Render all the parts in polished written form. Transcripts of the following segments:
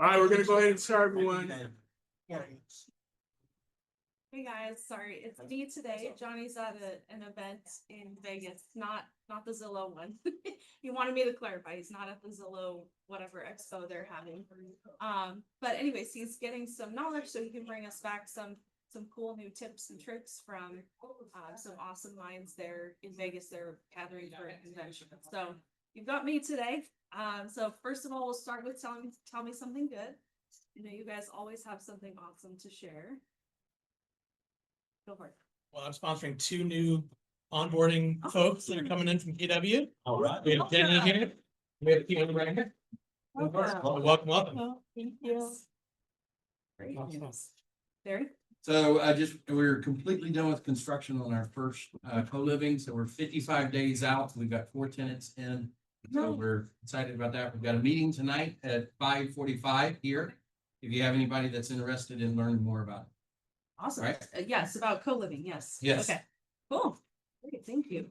All right, we're gonna go ahead and start, everyone. Hey guys, sorry, it's me today. Johnny's at an event in Vegas, not the Zillow one. He wanted me to clarify, he's not at the Zillow whatever expo they're having. But anyways, he's getting some knowledge so he can bring us back some cool new tips and tricks from some awesome minds there in Vegas. They're gathering for a convention. So you've got me today. So first of all, we'll start with tell me something good. You know, you guys always have something awesome to share. Go for it. Well, I'm sponsoring two new onboarding folks that are coming in from KW. All right. We have Jenny here. We have Keanu right here. Welcome. Thank you. Great. Barry? So we're completely done with construction on our first co-living. So we're 55 days out. We've got 4 tenants in. So we're excited about that. We've got a meeting tonight at 5:45 here. If you have anybody that's interested in learning more about it. Awesome. Right. Yes, about co-living. Yes. Yes. Okay. Cool. Great. Thank you.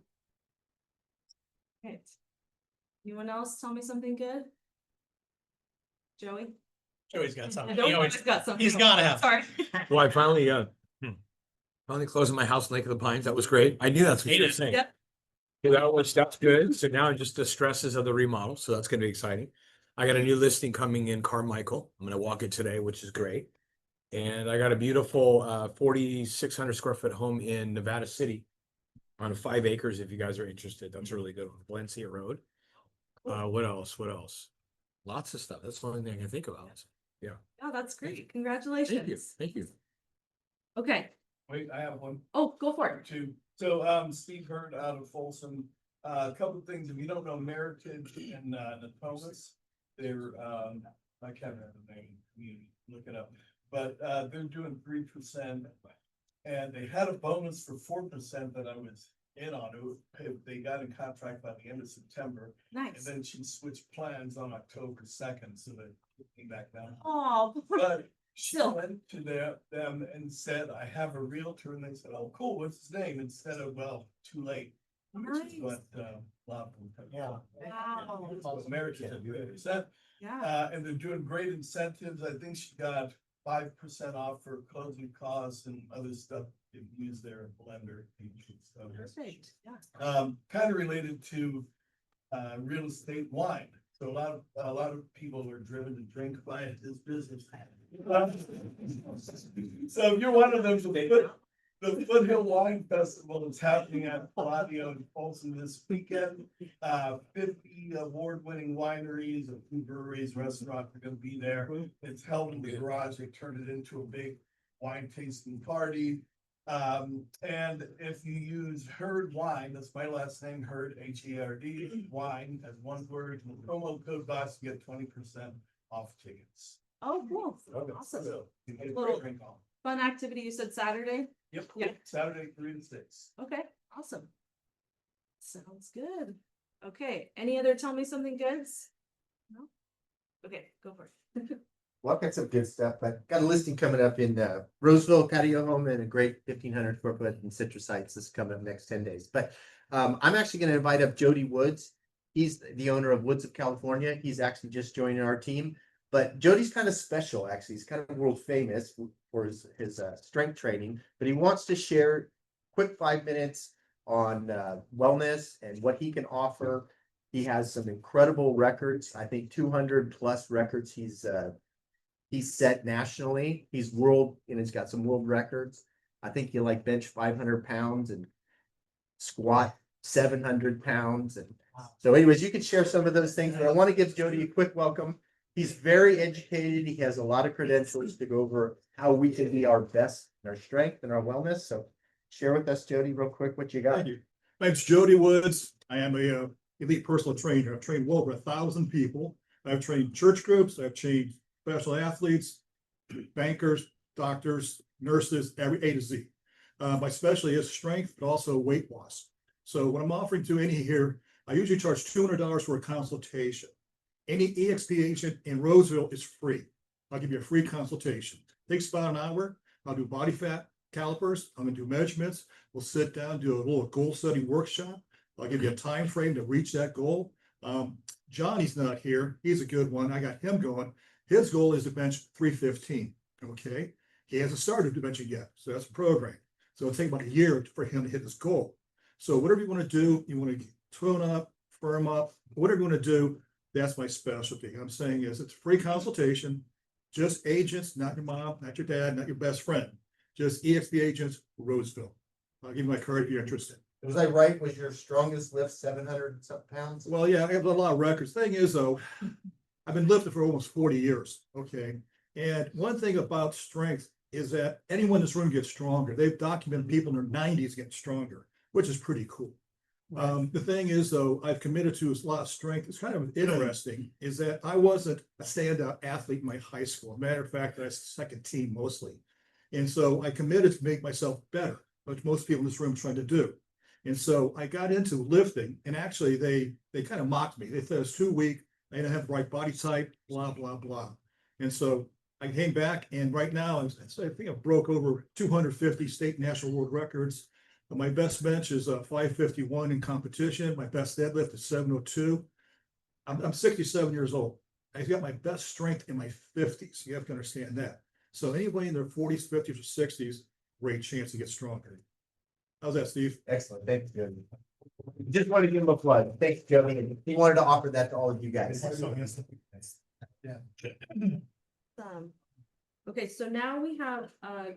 Okay. Anyone else tell me something good? Joey? Joey's got something. Joey's got something. He's gotta have. Sorry. Well, I finally closed on my house in Lake of the Pines. That was great. I knew that's what you were saying. Yep. Yeah, that's good. So now just the stresses of the remodel. So that's gonna be exciting. I got a new listing coming in Carmichael. I'm gonna walk it today, which is great. And I got a beautiful 4,600 square foot home in Nevada City on 5 acres. If you guys are interested, that's really good. Valencia Road. What else? Lots of stuff. That's the only thing I can think about. Yeah. Oh, that's great. Congratulations. Thank you. Okay. Wait, I have one Oh, go for it. too. So, Steve Hurd out of Folsom, a couple of things, if you don't know Meritage and Natomas, they're, I can't remember the name, you look it up. But, they're doing 3%, and they had a bonus for 4% that I was in on. They got in contract by the end of September, and Nice. then she switched plans on October 2nd, so they came back down. Oh, But she Still. went to them and said, I have a realtor, and they said, oh, cool, what's his name? Instead of, well, too late. Which is nice. what, a lot of them. Wow. Marriage is 3%. Yeah. And they're doing great incentives. I think she got 5% off for closing costs and other stuff. If you use their blender. So, Perfect. Yeah. kind of related to real estate wine. So a lot of people are driven to drink by this business. So if you're one of them, the Foothill Wine Festival is happening at Palladio in Folsom this weekend. 50 award-winning wineries and 2 breweries, restaurants are gonna be there. It's held in the garage. They turned it into a big wine tasting party. And if you use Herd Wine, that's my last name, Herd, Herd, wine as one word, and the promo code box, you get 20% off tickets. Oh, cool. Awesome. So, you get a Little- great drink on. Fun activity. You said Saturday? Yep. Yeah. Saturday, 3 to 6. Okay. Awesome. Sounds good. Okay. Any other tell me something goods? No? Okay, go for it. Well, I've got some good stuff, but got a listing coming up in Roseville patio home and a great 1,500 square foot in Citrus Heights. This is coming up next 10 days. But I'm actually going to invite up Jody Woods. He's the owner of Woods of California. He's actually just joining our team. But Jody's kind of special, actually. He's kind of world famous for his strength training, but he wants to share quick 5 minutes on wellness and what he can offer. He has some incredible records. I think 200 plus records he's set nationally. He's got some world records. I think he like bench 500 pounds and squat 700 pounds. And so anyways, you could share some of those things, but I want to give Jody a quick welcome. He's very educated. He has a lot of credentials to go over how we can be our best in our strength and our wellness. So share with us, Jody, real quick, what you got. Thank you. My name's Jody Woods. I am a elite personal trainer. I've trained well over 1,000 people. I've trained church groups. I've trained special athletes, bankers, doctors, nurses, every A to Z. My specialty is strength, but also weight loss. So what I'm offering to any here, I usually charge $200 for a consultation. Any EXP agent in Roseville is free. I'll give you a free consultation. Takes about an hour. I'll do body fat calipers. I'm gonna do measurements. We'll sit down, do a little goal setting workshop. I'll give you a time frame to reach that goal. Johnny's not here. He's a good one. I got him going. His goal is to bench 315. Okay. He hasn't started to bench it yet. So that's a program. So it'll take about a year for him to hit this goal. So whatever you want to do, you want to tune up, firm up, whatever you want to do, that's my specialty. I'm saying is it's free consultation, just agents, not your mom, not your dad, not your best friend, just EXP agents, Roseville. I'll give you my card if you're interested. Was I right? Was your strongest lift 700 something pounds? Well, yeah, I have a lot of records. Thing is though, I've been lifting for almost 40 years. Okay. And one thing about strength is that anyone in this room gets stronger. They've documented people in their 90s getting stronger, which is pretty cool. The thing is, though, I've committed to a lot of strength. It's kind of interesting is that I wasn't a standout athlete in my high school. Matter of fact, I was second team mostly. And so I committed to make myself better, which most people in this room are trying to do. And so I got into lifting, and actually they kind of mocked me. They said it's too weak. I didn't have the right body type, blah, blah, blah. And so I came back, and right now, I think I broke over 250 state, national, world records. My best bench is 551 in competition. My best deadlift is 702. I'm 67 years old. I've got my best strength in my 50s. You have to understand that. So anybody in their 40s, 50s, or 60s, great chance to get stronger. How's that, Steve? Excellent. Thanks, Jody. Just want to give him a plug. Thanks, Jody. He wanted to offer that to all of you guys. Okay, so now we have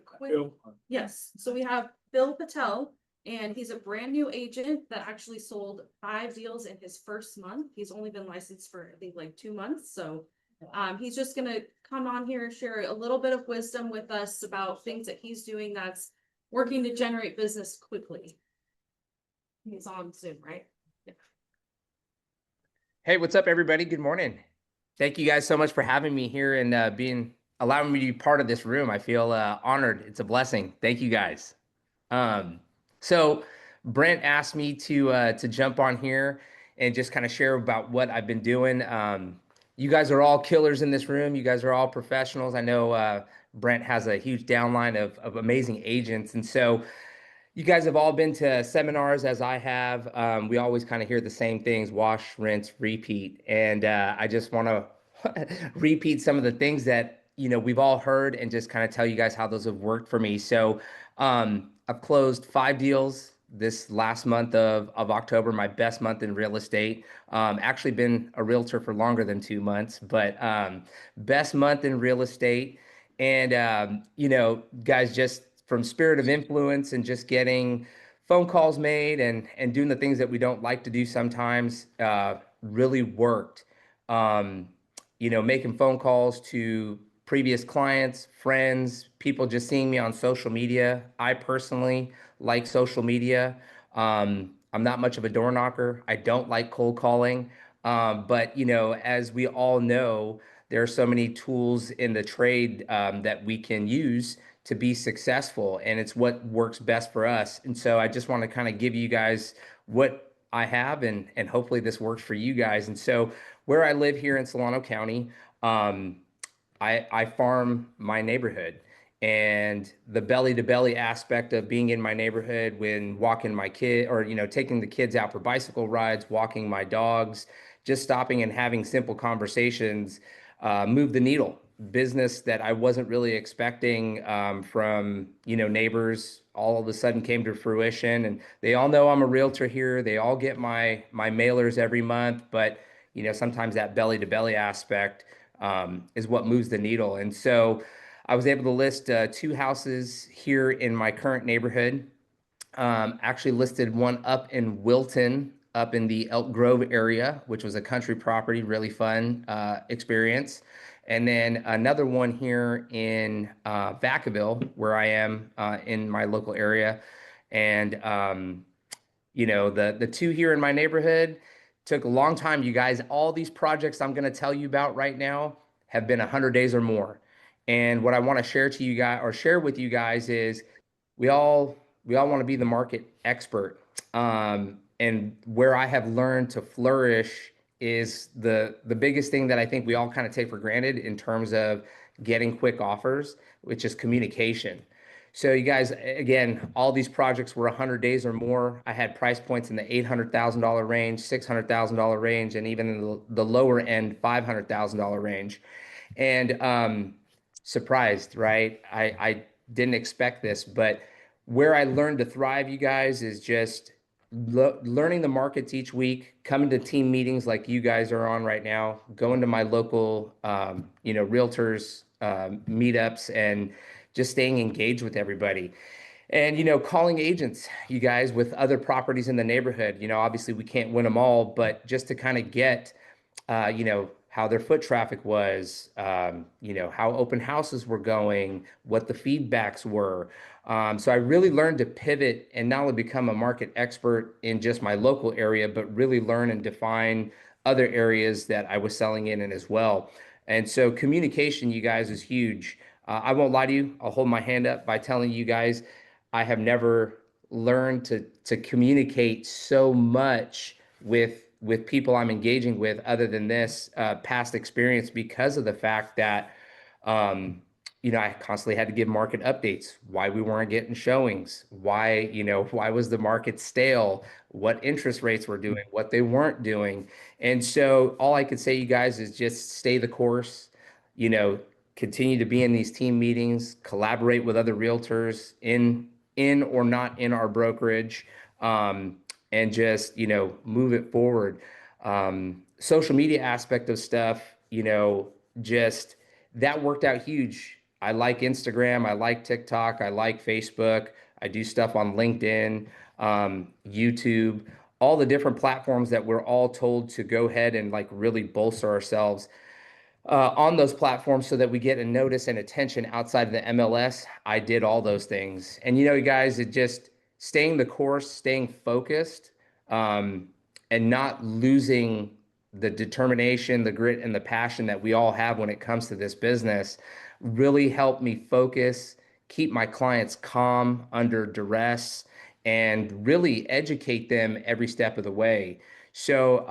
quick, Bill. yes, so we have Bill Patel, and he's a brand new agent that actually sold 5 deals in his first month. He's only been licensed for, I think, like 2 months. So he's just gonna come on here and share a little bit of wisdom with us about things that he's doing that's working to generate business quickly. He's on Zoom, right? Yeah. Hey, what's up, everybody? Good morning. Thank you guys so much for having me here and allowing me to be part of this room. I feel honored. It's a blessing. Thank you guys. So Brent asked me to jump on here and just kind of share about what I've been doing. You guys are all killers in this room. You guys are all professionals. I know Brent has a huge downline of amazing agents. And so you guys have all been to seminars as I have. We always kind of hear the same things: wash, rinse, repeat. And I just want to repeat some of the things that, you know, we've all heard and just kind of tell you guys how those have worked for me. So I've closed 5 deals this last month of October, my best month in real estate. Actually been a realtor for longer than 2 months, but best month in real estate. And, you know, guys, just from spirit of influence and just getting phone calls made and doing the things that we don't like to do sometimes really worked. You know, making phone calls to previous clients, friends, people just seeing me on social media. I personally like social media. I'm not much of a door knocker. I don't like cold calling. But, you know, as we all know, there are so many tools in the trade that we can use to be successful, and it's what works best for us. And so I just want to kind of give you guys what I have, and hopefully this works for you guys. And so where I live here in Solano County, I farm my neighborhood, and the belly to belly aspect of being in my neighborhood when walking my kid, or, you know, taking the kids out for bicycle rides, walking my dogs, just stopping and having simple conversations, move the needle. Business that I wasn't really expecting from, you know, neighbors all of a sudden came to fruition, and they all know I'm a realtor here. They all get my mailers every month, but, you know, sometimes that belly to belly aspect is what moves the needle. And so I was able to list 2 houses here in my current neighborhood. Actually listed one up in Wilton, up in the Elk Grove area, which was a country property, really fun experience. And then another one here in Vacaville, where I am in my local area. And, you know, the 2 here in my neighborhood took a long time, you guys. All these projects I'm going to tell you about right now have been 100 days or more. And what I want to share to you guys, or share with you guys, is we all want to be the market expert. And where I have learned to flourish is the biggest thing that I think we all kind of take for granted in terms of getting quick offers, which is communication. So you guys, again, all these projects were 100 days or more. I had price points in the $800,000 range, $600,000 range, and even in the lower end, $500,000 range. And surprised, right? I didn't expect this, but where I learned to thrive, you guys, is just learning the markets each week, coming to team meetings like you guys are on right now, going to my local, realtors, meetups, and just staying engaged with everybody. And, calling agents, you guys, with other properties in the neighborhood. Obviously we can't win them all, but just to kind of get, how their foot traffic was, how open houses were going, what the feedbacks were. So I really learned to pivot and not only become a market expert in just my local area, but really learn and define other areas that I was selling in as well. And so communication, you guys, is huge. I won't lie to you. I'll hold my hand up by telling you guys, I have never learned to communicate so much with people I'm engaging with, other than this past experience, because of the fact that I constantly had to give market updates, why we weren't getting showings, why was the market stale, what interest rates were doing, what they weren't doing. And so all I could say, you guys, is just stay the course, you know, continue to be in these team meetings, collaborate with other realtors in or not in our brokerage, and just, move it forward. Social media aspect of stuff, just that worked out huge. I like Instagram, I like TikTok, I like Facebook. I do stuff on LinkedIn, YouTube, all the different platforms that we're all told to go ahead and like really bolster ourselves on those platforms so that we get a notice and attention outside of the MLS. I did all those things. And you guys, it just staying the course, staying focused, um, and not losing the determination, the grit, and the passion that we all have when it comes to this business really helped me focus, keep my clients calm under duress, and really educate them every step of the way. So,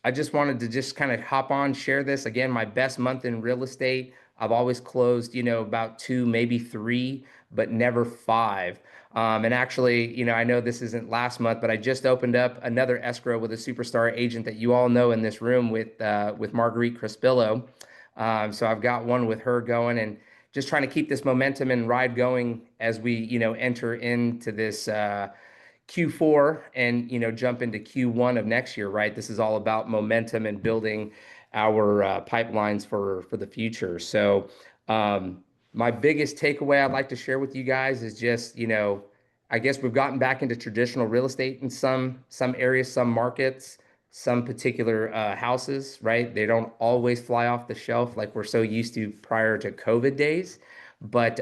I just wanted to just kind of hop on, share this. Again, my best month in real estate. I've always closed, about 2, maybe 3, but never 5. And actually, I know this isn't last month, but I just opened up another escrow with a superstar agent that you all know in this room with Marguerite Crispillo. So I've got one with her going, and just trying to keep this momentum and ride going as we, enter into this Q4 and jump into Q1 of next year, right? This is all about momentum and building our pipelines for the future. So my biggest takeaway I'd like to share with you guys is just, I guess we've gotten back into traditional real estate in some areas, some markets, some particular houses, right? They don't always fly off the shelf like we're so used to prior to COVID days, but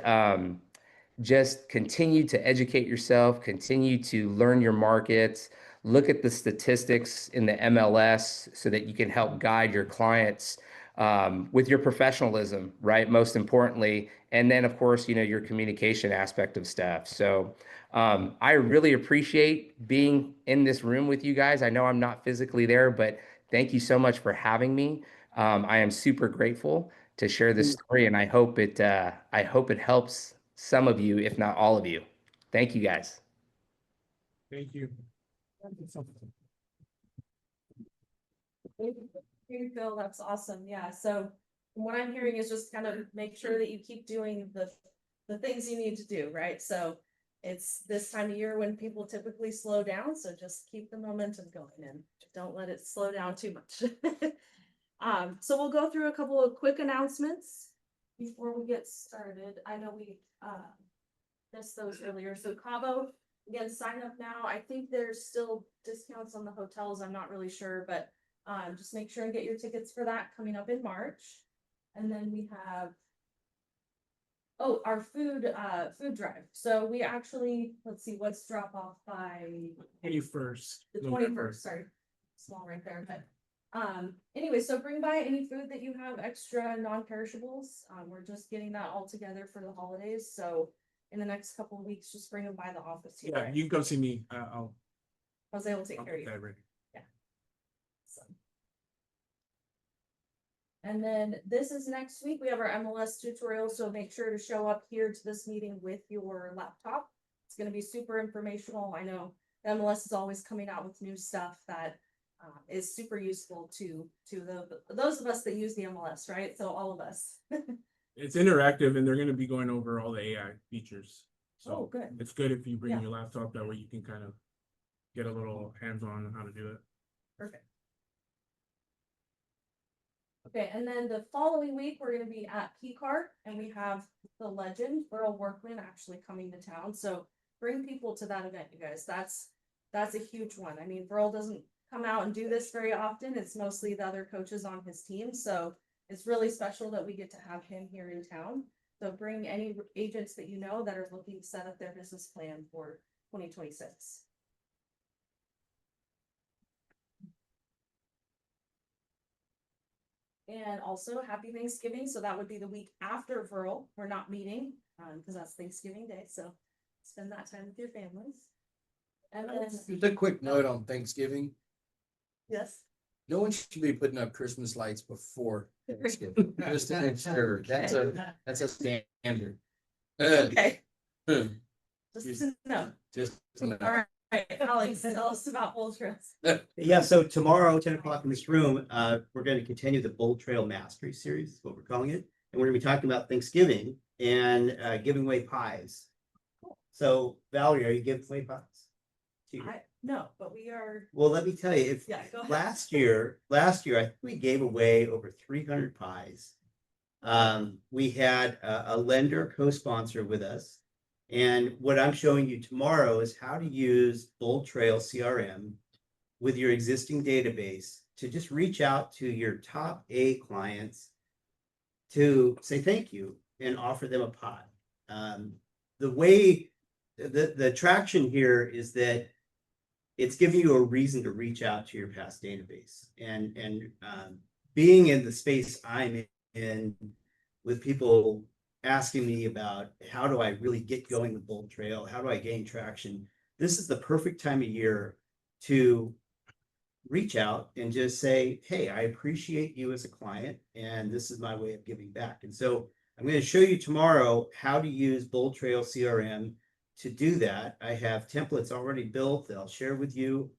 just continue to educate yourself, continue to learn your markets, look at the statistics in the MLS so that you can help guide your clients with your professionalism, right? Most importantly. And then, of course, your communication aspect of stuff. So I really appreciate being in this room with you guys. I know I'm not physically there, but thank you so much for having me. I am super grateful to share this story, and I hope it helps some of you, if not all of you. Thank you, guys. Thank you. Thank you, Phil. That's awesome. Yeah. So what I'm hearing is just kind of make sure that you keep doing the things you need to do, right? So it's this time of year when people typically slow down. So just keep the momentum going and don't let it slow down too much. So we'll go through a couple of quick announcements before we get started. I know we missed those earlier. So Cabo, again, sign up now. I think there's still discounts on the hotels. I'm not really sure, but just make sure and get your tickets for that coming up in March. And then we have our food drive. So we actually, let's see, what's drop off by 21st. the 21st, sorry, small right there, but anyway, so bring by any food that you have extra non-perishables. We're just getting that all together for the holidays, so in the next couple of weeks, just bring them by the office here. Yeah, you can go see me. I was able to take I'll care of get you. that ready. So. And then this is next week. We have our MLS tutorial, so make sure to show up here to this meeting with your laptop. It's going to be super informational. I know MLS is always coming out with new stuff that is super useful to those of us that use the MLS, right? So all of us. It's interactive and they're gonna be going over all the AI features. Oh, So good. it's good if you bring Yeah. your laptop, that way you can kind of get a little hands-on on how to do it. Perfect. Okay, and then the following week, we're gonna be at PCAR and we have the legend, Earl Workman, actually coming to town. So bring people to that event, you guys. That's a huge one. I mean, Earl doesn't come out and do this very often. It's mostly the other coaches on his team. So it's really special that we get to have him here in town. So bring any agents that you know that are looking to set up their business plan for 2026. And also happy Thanksgiving. So that would be the week after Virl. We're not meeting because that's Thanksgiving Day. So spend that time with your families. And then, Just a quick note on Thanksgiving. yes. No one should be putting up Christmas lights before Thanksgiving. Just to make sure, that's a standard. Okay. Hmm. Just to know. Just. All right, Alex, tell us about Bull Trails. Yeah, so tomorrow, 10 o'clock in this room, we're going to continue the Bold Trail Mastery Series, is what we're calling it. And we're gonna be talking about Thanksgiving and giving away pies. So Valerie, are you giving away pies? No, but we are, Well, let me tell you, if yeah, go ahead. last year, I think we gave away over 300 pies. We had a lender co-sponsor with us. And what I'm showing you tomorrow is how to use Bold Trail CRM with your existing database to just reach out to your top A clients to say thank you and offer them a pie. The way the traction here is that it's giving you a reason to reach out to your past database, and being in the space I'm in with people asking me about how do I really get going with Bold Trail, how do I gain traction, this is the perfect time of year to reach out and just say, hey, I appreciate you as a client and this is my way of giving back. And so I'm going to show you tomorrow how to use Bold Trail CRM to do that. I have templates already built that I'll share with you.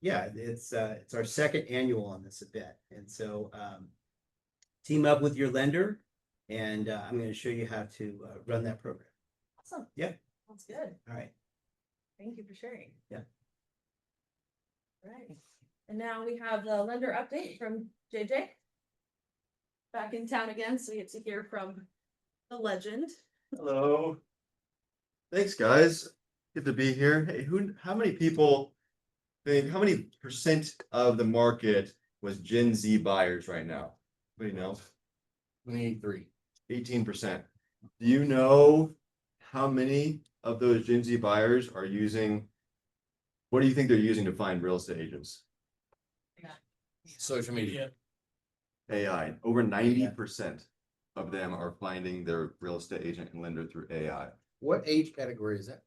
Yeah, it's our second annual on this event. And so team up with your lender, and I'm going to show you how to run that program. Awesome. Yeah. Sounds good. All right. Thank you for sharing. Yeah. Right. And now we have the lender update from JJ. Back in town again, so we get to hear from the legend. Hello. Thanks, guys. Good to be here. Hey, how many people think, how many percent of the market was Gen Z buyers right now? Anybody know? 23. 18%. Do you know how many of those Gen Z buyers are using, what do you think they're using to find real estate agents? Social media. AI. Over 90% of them are finding their real estate agent and lender through AI. What age category is that?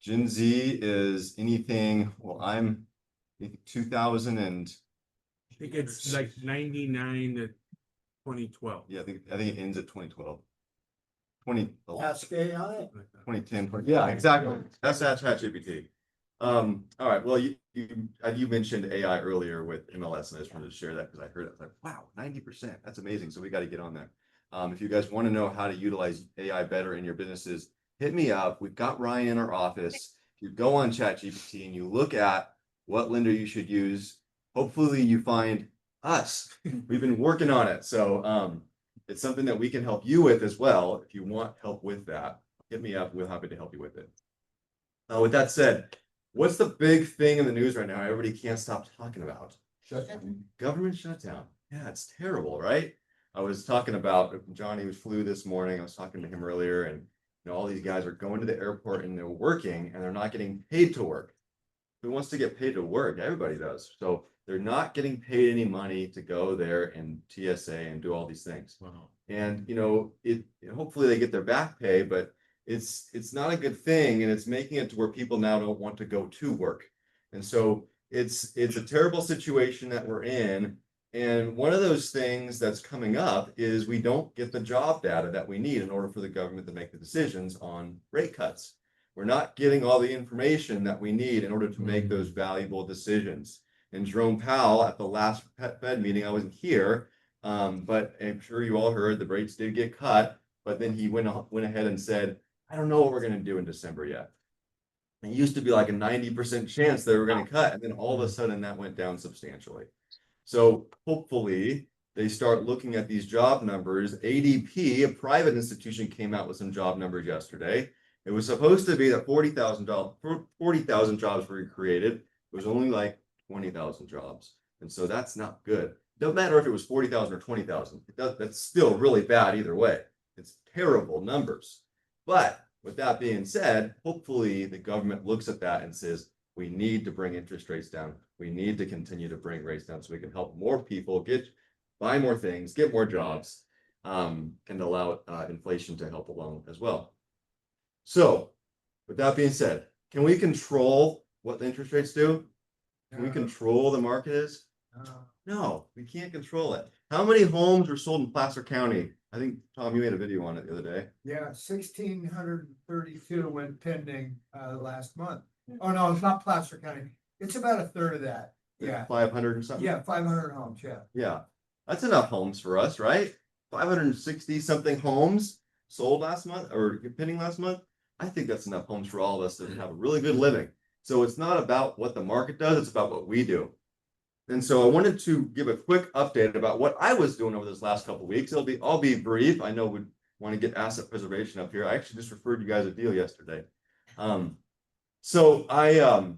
Gen Z is anything, well, I'm 2000 and I think it's like 99 to 2012. yeah, I think it ends at 2012. 2011, Ask AI. 2010, yeah, exactly. That's ChatGPT. All right. Well, you mentioned AI earlier with MLS, and I just wanted to share that because I heard it. I was like, wow, 90%. That's amazing. So we got to get on there. If you guys want to know how to utilize AI better in your businesses, hit me up. We've got Ryan in our office. If you go on ChatGPT and you look at what lender you should use, hopefully you find us. We've been working on it. So it's something that we can help you with as well. If you want help with that, hit me up. We're happy to help you with it. With that said, what's the big thing in the news right now everybody can't stop talking about? Shutdown. Government shutdown. Yeah, it's terrible, right? I was talking about Johnny flew this morning. I was talking to him earlier, and all these guys are going to the airport and they're working and they're not getting paid to work. Who wants to get paid to work? Everybody does. So they're not getting paid any money to go there and TSA and do all these things. Wow. And hopefully they get their back pay, but it's not a good thing, and it's making it to where people now don't want to go to work. And so it's a terrible situation that we're in. And one of those things that's coming up is we don't get the job data that we need in order for the government to make the decisions on rate cuts. We're not getting all the information that we need in order to make those valuable decisions. And Jerome Powell at the last Fed meeting, I wasn't here, but I'm sure you all heard the rates did get cut, but then he went ahead and said, I don't know what we're going to do in December yet. It used to be like a 90% chance they were going to cut, and then all of a sudden that went down substantially. So hopefully they start looking at these job numbers. ADP, a private institution, came out with some job numbers yesterday. It was supposed to be that 40,000 jobs were created. It was only like 20,000 jobs. And so that's not good. Don't matter if it was 40,000 or 20,000. That's still really bad either way. It's terrible numbers. But with that being said, hopefully the government looks at that and says, we need to bring interest rates down. We need to continue to bring rates down so we can help more people buy more things, get more jobs, and allow inflation to help along as well. So with that being said, can we control what the interest rates do? Can we control the market is? No, we can't control it. How many homes were sold in Placer County? I think, Tom, you made a video on it the other day. Yeah, 1,632 went pending last month. Oh, no, it's not Placer County. It's about a third of that. Yeah. 500 or something? Yeah, 500 homes, yeah. Yeah, that's enough homes for us, right? 560 something homes sold last month or pending last month. I think that's enough homes for all of us to have a really good living. So it's not about what the market does, it's about what we do. And so I wanted to give a quick update about what I was doing over this last couple of weeks. I'll be brief. I know we want to get asset preservation up here. I actually just referred you guys a deal yesterday. So I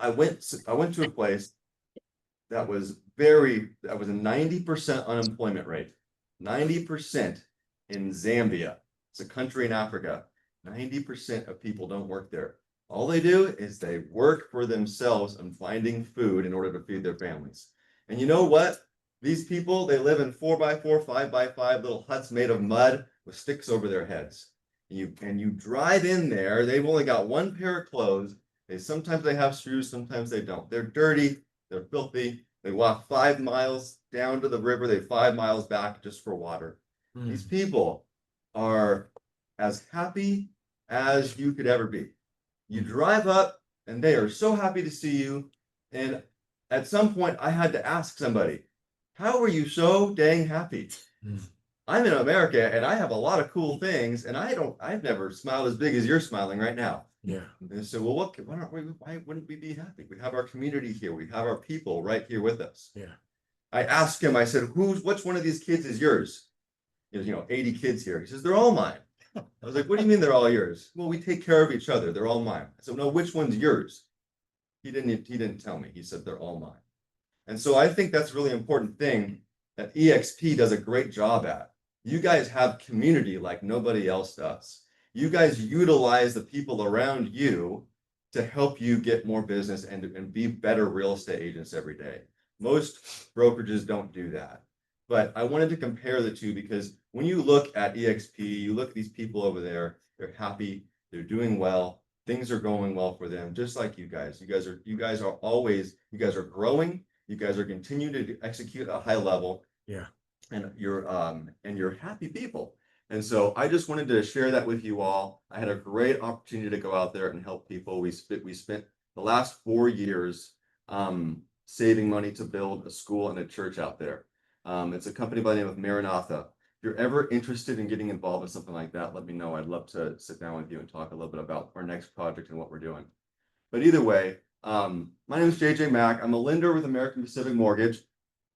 went to a place that was a 90% unemployment rate, 90% in Zambia. It's a country in Africa. 90% of people don't work there. All they do is they work for themselves and finding food in order to feed their families. And you know what? These people, they live in 4x4, 5x5 little huts made of mud with sticks over their heads. And you drive in there, they've only got one pair of clothes. Sometimes they have shoes, sometimes they don't. They're dirty, they're filthy. They walk 5 miles down to the river, they 5 miles back just for water. These people are as happy as you could ever be. You drive up and they are so happy to see you. And at some point I had to ask somebody, how are you so dang happy? I'm in America and I have a lot of cool things and I've never smiled as big as you're smiling right now. Yeah. And so, well, why wouldn't we be happy? We have our community here. We have our people right here with us. Yeah. I asked him, I said, which one of these kids is yours? There's 80 kids here. He says, they're all mine. I was like, what do you mean they're all yours? Well, we take care of each other. They're all mine. I said, no, which one's yours? He didn't tell me. He said, they're all mine. And so I think that's a really important thing that EXP does a great job at. You guys have community like nobody else does. You guys utilize the people around you to help you get more business and be better real estate agents every day. Most brokerages don't do that. But I wanted to compare the two because when you look at EXP, you look at these people over there, they're happy, they're doing well, things are going well for them, just like you guys. You guys are growing, you guys are continuing to execute at a high level. Yeah. And you're happy people. And so I just wanted to share that with you all. I had a great opportunity to go out there and help people. We spent the last 4 years saving money to build a school and a church out there. It's a company by the name of Maranatha. If you're ever interested in getting involved in something like that, let me know. I'd love to sit down with you and talk a little bit about our next project and what we're doing. But either way, my name is JJ Mack. I'm a lender with American Pacific Mortgage.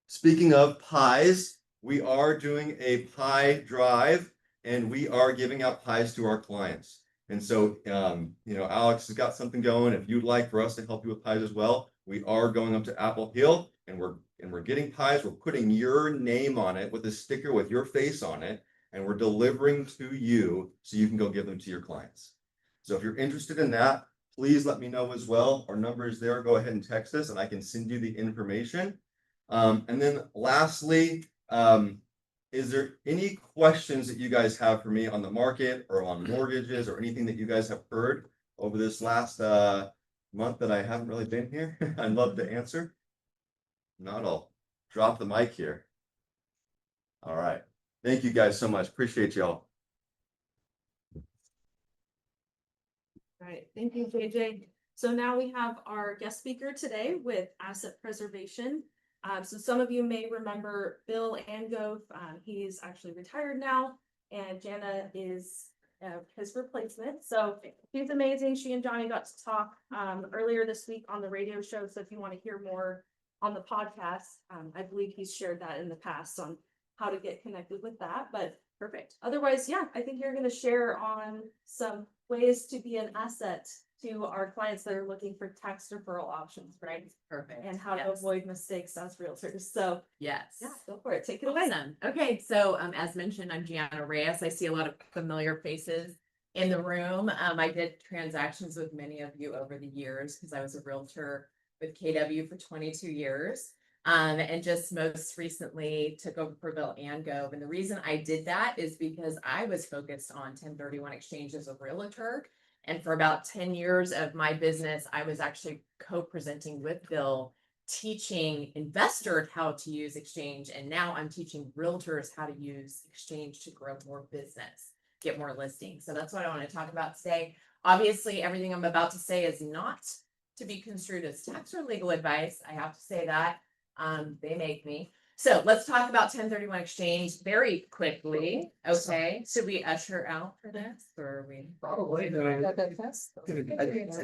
Speaking of pies, we are doing a pie drive and we are giving out pies to our clients. And so, Alex has got something going. If you'd like for us to help you with pies as well, we are going up to Apple Hill and we're getting pies. We're putting your name on it with a sticker with your face on it, and we're delivering to you so you can go give them to your clients. So if you're interested in that, please let me know as well. Our number is there. Go ahead and text us and I can send you the information. And then lastly, is there any questions that you guys have for me on the market or on mortgages or anything that you guys have heard over this last month that I haven't really been here? I'd love to answer. Not all. Drop the mic here. All right. Thank you guys so much. Appreciate y'all. Right, thank you, JJ. So now we have our guest speaker today with asset preservation. So some of you may remember Bill Angove. He's actually retired now, and Jana is his replacement. So she's amazing. She and Johnny got to talk earlier this week on the radio show. So if you want to hear more on the podcast, I believe he's shared that in the past on how to get connected with that. But perfect. Otherwise, yeah, I think you're going to share on some ways to be an asset to our clients that are looking for tax deferral options, right? Perfect. And how to Yes. avoid mistakes as realtors. So Yes. yeah, go for it. Take it away. Awesome. Okay, so as mentioned, I'm Jana Reyes. I see a lot of familiar faces in the room. I did transactions with many of you over the years because I was a realtor with KW for 22 years. And just most recently took over for Bill Angove. And the reason I did that is because I was focused on 1031 exchange as a realtor. And for about 10 years of my business, I was actually co-presenting with Bill, teaching investors how to use exchange. And now I'm teaching realtors how to use exchange to grow more business, get more listings. So that's what I want to talk about today. Obviously, everything I'm about to say is not to be construed as tax or legal advice. I have to say that. They make me. So let's talk about 1031 exchange very quickly. Okay, should we usher out for this or are we? Probably.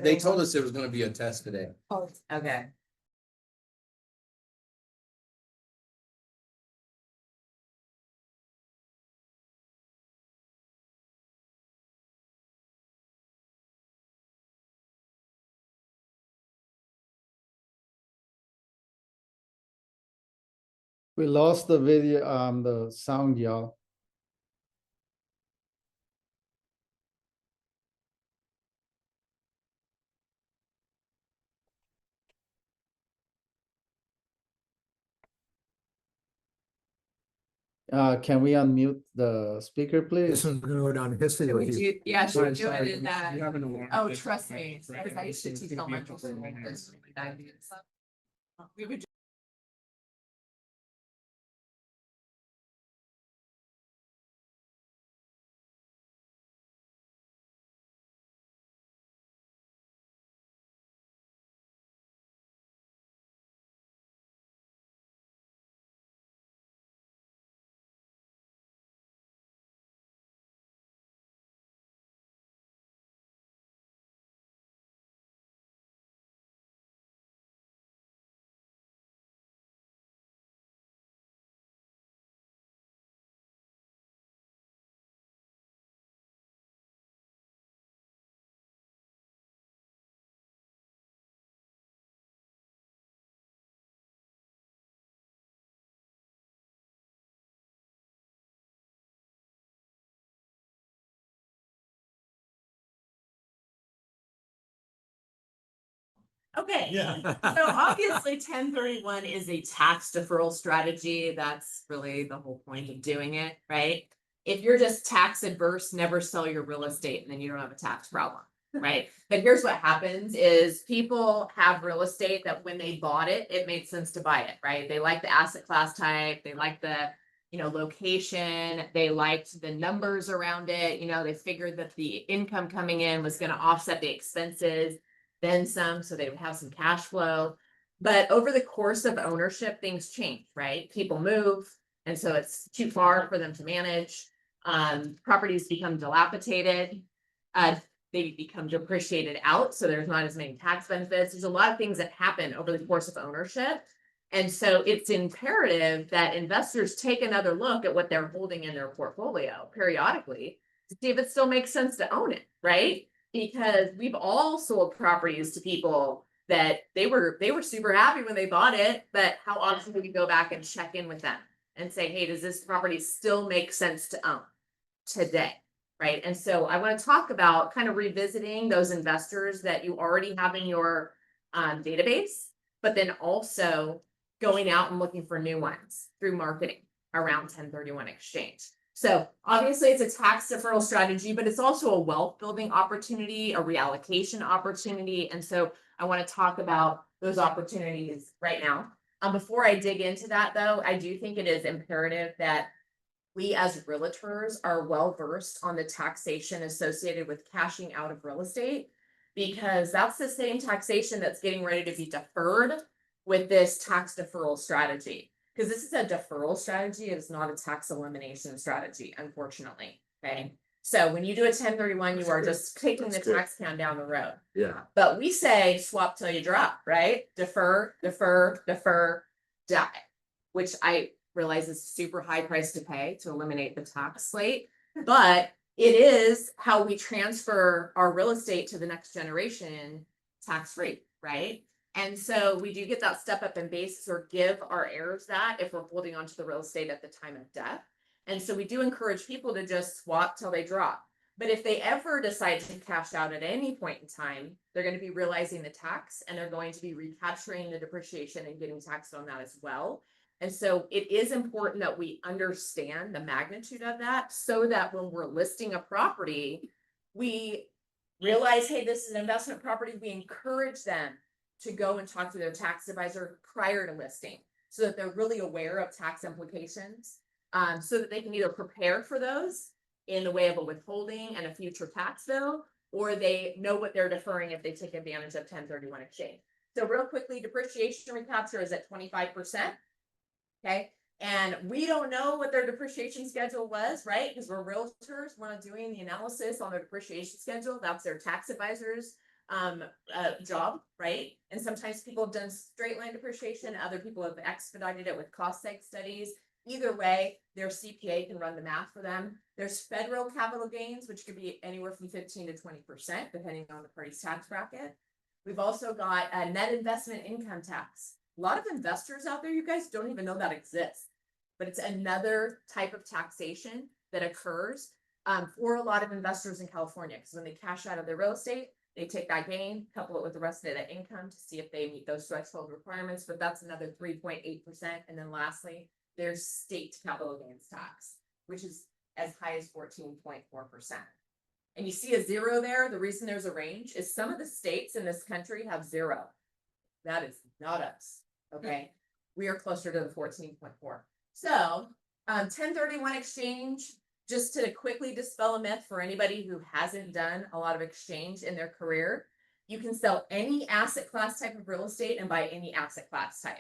They told us it was gonna be a test today. Okay. We lost the video, the sound, y'all. Can we unmute the speaker, please? This one's gonna go down in history Should we with you. do- Yeah, should we do Sorry, it in that? You haven't alarmed Oh, it. trust me, because I used to teach elementary school. We would. Okay. Yeah. So obviously 1031 is a tax deferral strategy. That's really the whole point of doing it, right? If you're just tax adverse, never sell your real estate and then you don't have a tax problem, right? But here's what happens is people have real estate that when they bought it, it made sense to buy it, right? They like the asset class type, they like the location, they liked the numbers around it, they figured that the income coming in was going to offset the expenses, then some, so they would have some cash flow. But over the course of ownership, things change, right? People move, and so it's too far for them to manage. Properties become dilapidated. They become depreciated out, so there's not as many tax benefits. There's a lot of things that happen over the course of ownership. And so it's imperative that investors take another look at what they're holding in their portfolio periodically to see if it still makes sense to own it, right? Because we've all sold properties to people that they were super happy when they bought it, but how often do we go back and check in with them and say, hey, does this property still make sense to own today? Right. And so I want to talk about kind of revisiting those investors that you already have in your database, but then also going out and looking for new ones through marketing around 1031 exchange. So obviously it's a tax deferral strategy, but it's also a wealth building opportunity, a reallocation opportunity. And so I want to talk about those opportunities right now. Before I dig into that though, I do think it is imperative that we as realtors are well versed on the taxation associated with cashing out of real estate. because that's the same taxation that's getting ready to be deferred with this tax deferral strategy. Because this is a deferral strategy, it is not a tax elimination strategy, unfortunately. Okay. So when you do a 1031, you are just kicking the tax can down the road. Yeah. But we say swap till you drop, right? Defer, defer, defer, die, which I realize is super high price to pay to eliminate the tax slate. But it is how we transfer our real estate to the next generation tax free, right? And so we do get that step up in basis or give our heirs that if we're holding onto the real estate at the time of death. And so we do encourage people to just swap till they drop. But if they ever decide to cash out at any point in time, they're going to be realizing the tax and they're going to be recapturing the depreciation and getting taxed on that as well. And so it is important that we understand the magnitude of that so that when we're listing a property, we realize, hey, this is an investment property. We encourage them to go and talk to their tax advisor prior to listing so that they're really aware of tax implications, so that they can either prepare for those in the way of a withholding and a future tax bill, or they know what they're deferring if they take advantage of 1031 exchange. So real quickly, depreciation recapture is at 25%. Okay. And we don't know what their depreciation schedule was, right? Because we're realtors, we're not doing the analysis on their depreciation schedule. That's their tax advisor's job, right? And sometimes people have done straight line depreciation, other people have expedited it with cost seg studies. Either way, their CPA can run the math for them. There's federal capital gains, which could be anywhere from 15 to 20%, depending on the party's tax bracket. We've also got a net investment income tax. A lot of investors out there, you guys don't even know that exists, but it's another type of taxation that occurs for a lot of investors in California. Because when they cash out of their real estate, they take that gain, couple it with the rest of the income to see if they meet those threshold requirements, but that's another 3.8%. And then lastly, there's state capital gains tax, which is as high as 14.4%. And you see a zero there. The reason there's a range is some of the states in this country have zero. That is not us. Okay. We are closer to the 14.4. So 1031 exchange, just to quickly dispel a myth for anybody who hasn't done a lot of exchange in their career, you can sell any asset class type of real estate and buy any asset class type.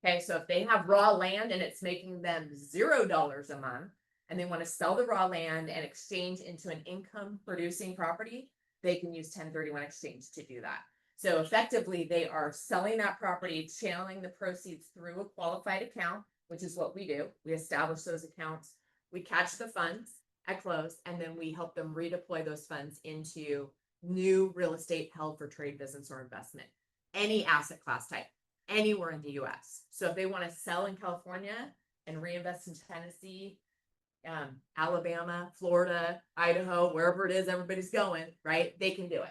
Okay, so if they have raw land and it's making them $0 a month and they want to sell the raw land and exchange into an income producing property, they can use 1031 exchange to do that. So effectively, they are selling that property, channeling the proceeds through a qualified account, which is what we do. We establish those accounts, we catch the funds at close, and then we help them redeploy those funds into new real estate held for trade, business, or investment, any asset class type, anywhere in the US. So if they want to sell in California and reinvest in Tennessee, Alabama, Florida, Idaho, wherever it is everybody's going, right? They can do it.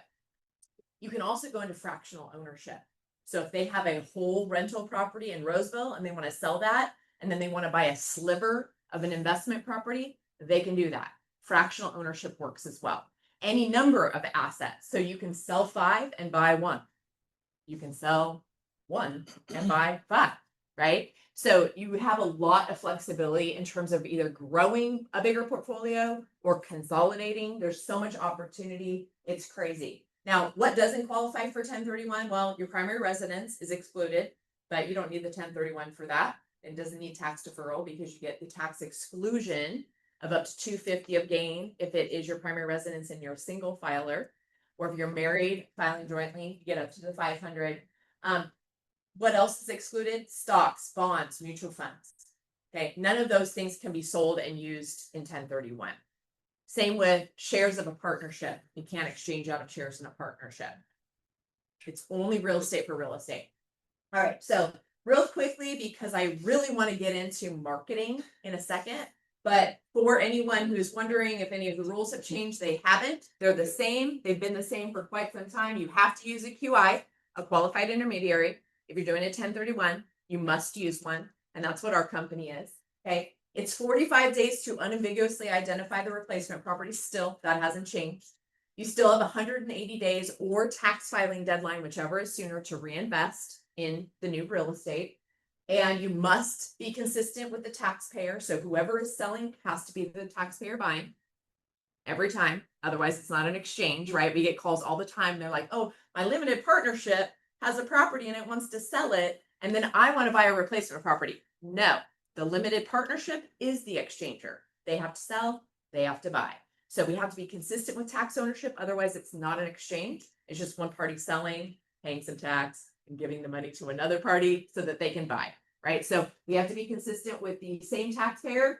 You can also go into fractional ownership. So if they have a whole rental property in Roseville and they want to sell that, and then they want to buy a sliver of an investment property, they can do that. Fractional ownership works as well. Any number of assets. So you can sell 5 and buy 1. You can sell 1 and buy 5, right? So you have a lot of flexibility in terms of either growing a bigger portfolio or consolidating. There's so much opportunity. It's crazy. Now, what doesn't qualify for 1031? Well, your primary residence is excluded, but you don't need the 1031 for that. It doesn't need tax deferral because you get the tax exclusion of up to $250 of gain if it is your primary residence and you're a single filer, or if you're married filing jointly, you get up to the 500. What else is excluded? Stocks, bonds, mutual funds. Okay, none of those things can be sold and used in 1031. Same with shares of a partnership. You can't exchange out of shares in a partnership. It's only real estate for real estate. All right, so real quickly, because I really want to get into marketing in a second, but for anyone who's wondering if any of the rules have changed, they haven't. They're the same. They've been the same for quite some time. You have to use a QI, a qualified intermediary. If you're doing a 1031, you must use one, and that's what our company is. Okay. It's 45 days to unambiguously identify the replacement property. Still, that hasn't changed. You still have 180 days or tax filing deadline, whichever is sooner, to reinvest in the new real estate. And you must be consistent with the taxpayer. So whoever is selling has to be the taxpayer buying. every time. Otherwise, it's not an exchange, right? We get calls all the time. They're like, oh, my limited partnership has a property and it wants to sell it. And then I want to buy a replacement property. No, the limited partnership is the exchanger. They have to sell, they have to buy. So we have to be consistent with tax ownership. Otherwise, it's not an exchange. It's just one party selling, paying some tax, and giving the money to another party so that they can buy, right? So we have to be consistent with the same taxpayer.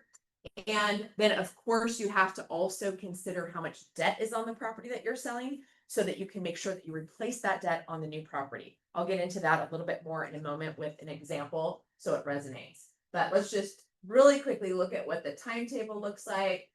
And then, of course, you have to also consider how much debt is on the property that you're selling so that you can make sure that you replace that debt on the new property. I'll get into that a little bit more in a moment with an example so it resonates. But let's just really quickly look at what the timetable looks like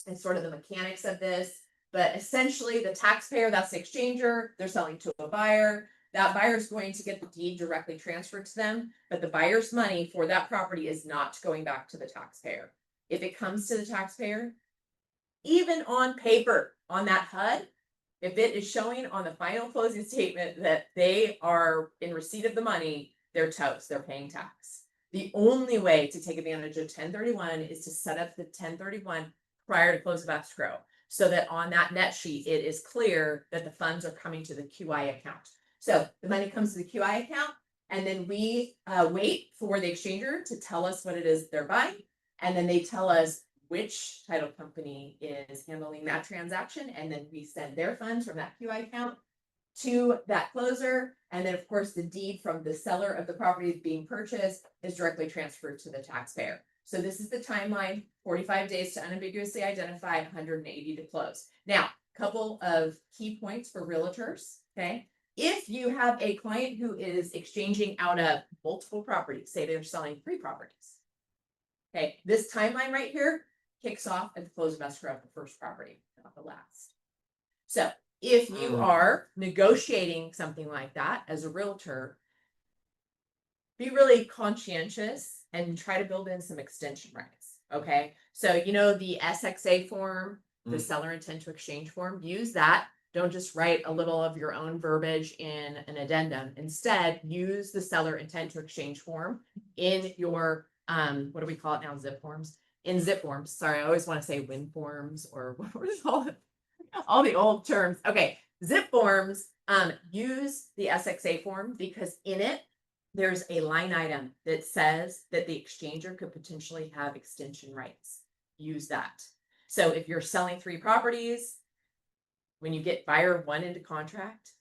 and sort of the mechanics of this. But essentially, the taxpayer, that's the exchanger, they're selling to a buyer. That buyer is going to get the deed directly transferred to them, but the buyer's money for that property is not going back to the taxpayer. If it comes to the taxpayer, even on paper, on that HUD, if it is showing on the final closing statement that they are in receipt of the money, they're toast, they're paying tax. The only way to take advantage of 1031 is to set up the 1031 prior to close of escrow, so that on that net sheet, it is clear that the funds are coming to the QI account. So the money comes to the QI account, and then we wait for the exchanger to tell us what it is they're buying. And then they tell us which title company is handling that transaction. And then we send their funds from that QI account to that closer. And then, of course, the deed from the seller of the property being purchased is directly transferred to the taxpayer. So this is the timeline: 45 days to unambiguously identify, 180 to close. Now, a couple of key points for realtors, okay? If you have a client who is exchanging out of multiple properties, say they're selling 3 properties, okay, this timeline right here kicks off at the close of escrow of the first property, not the last. So if you are negotiating something like that as a realtor, be really conscientious and try to build in some extension rights. Okay. So, you know, the SXA form, the seller intent to exchange form, use that. Don't just write a little of your own verbiage in an addendum. Instead, use the seller intent to exchange form in your, what do we call it now? Zip forms. In zip forms. Sorry, I always want to say win forms, or what is all the old terms. Okay. Zip forms, use the SXA form, because in it, there's a line item that says that the exchanger could potentially have extension rights. Use that. So if you're selling 3 properties, when you get buyer 1 into contract,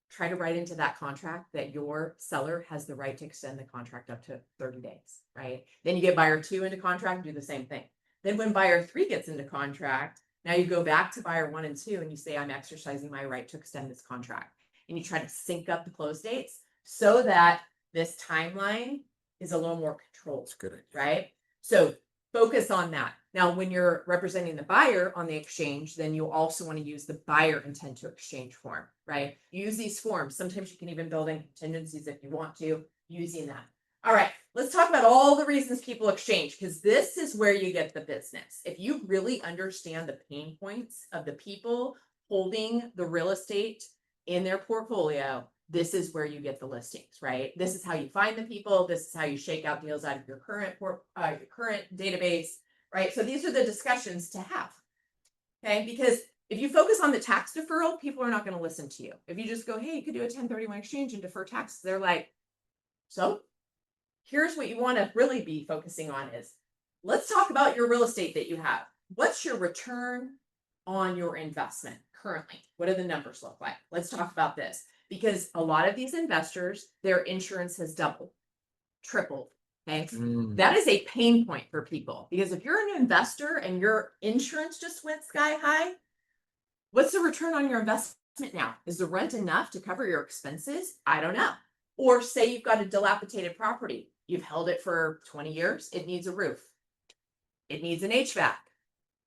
try to write into that contract that your seller has the right to extend the contract up to 30 days, right? Then you get buyer 2 into contract, do the same thing. Then when buyer 3 gets into contract, now you go back to buyer 1 and 2 and you say, I'm exercising my right to extend this contract. And you try to sync up the close dates so that this timeline is a little more controlled. That's good. Right? So focus on that. Now, when you're representing the buyer on the exchange, then you also want to use the buyer intent to exchange form, right? Use these forms. Sometimes you can even build in contingencies if you want to, using that. All right, let's talk about all the reasons people exchange, because this is where you get the business. If you really understand the pain points of the people holding the real estate in their portfolio, this is where you get the listings, right? This is how you find the people. This is how you shake out deals out of your current database, right? So these are the discussions to have, okay? Because if you focus on the tax deferral, people are not going to listen to you. If you just go, hey, you could do a 1031 exchange and defer taxes, they're like, so here's what you want to really be focusing on is, let's talk about your real estate that you have. What's your return on your investment currently? What do the numbers look like? Let's talk about this. Because a lot of these investors, their insurance has doubled, tripled. Okay. That is a pain point for people, because if you're an investor and your insurance just went sky high, what's the return on your investment now? Is the rent enough to cover your expenses? I don't know. Or say you've got a dilapidated property. You've held it for 20 years. It needs a roof. It needs an HVAC.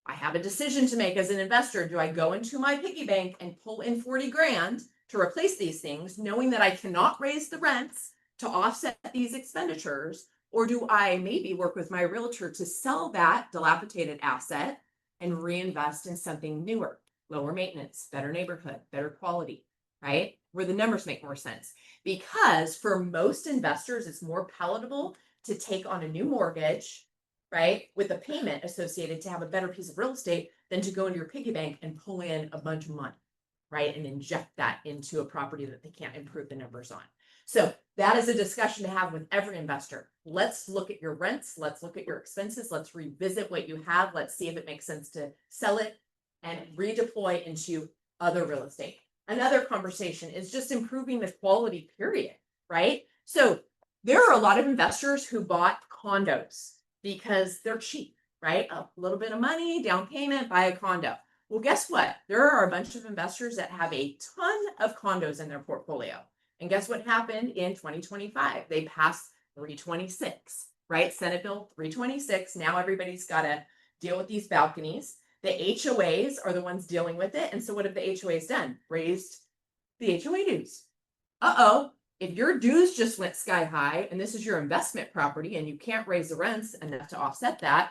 I have a decision to make as an investor. Do I go into my piggy bank and pull in 40 grand to replace these things, knowing that I cannot raise the rents to offset these expenditures? Or do I maybe work with my realtor to sell that dilapidated asset and reinvest in something newer, lower maintenance, better neighborhood, better quality, right? Where the numbers make more sense. Because for most investors, it's more palatable to take on a new mortgage right? With a payment associated to have a better piece of real estate than to go into your piggy bank and pull in a bunch of money, right? And inject that into a property that they can't improve the numbers on. So that is a discussion to have with every investor. Let's look at your rents. Let's look at your expenses. Let's revisit what you have. Let's see if it makes sense to sell it and redeploy into other real estate. Another conversation is just improving the quality, period, right? So there are a lot of investors who bought condos because they're cheap, right? A little bit of money, down payment, buy a condo. Well, guess what? There are a bunch of investors that have a ton of condos in their portfolio. And guess what happened in 2025? They passed 326, right? Senate Bill 326. Now everybody's got to deal with these balconies. The HOAs are the ones dealing with it. And so what have the HOAs done? Raised the HOA dues. Uh-oh. If your dues just went sky high and this is your investment property and you can't raise the rents enough to offset that,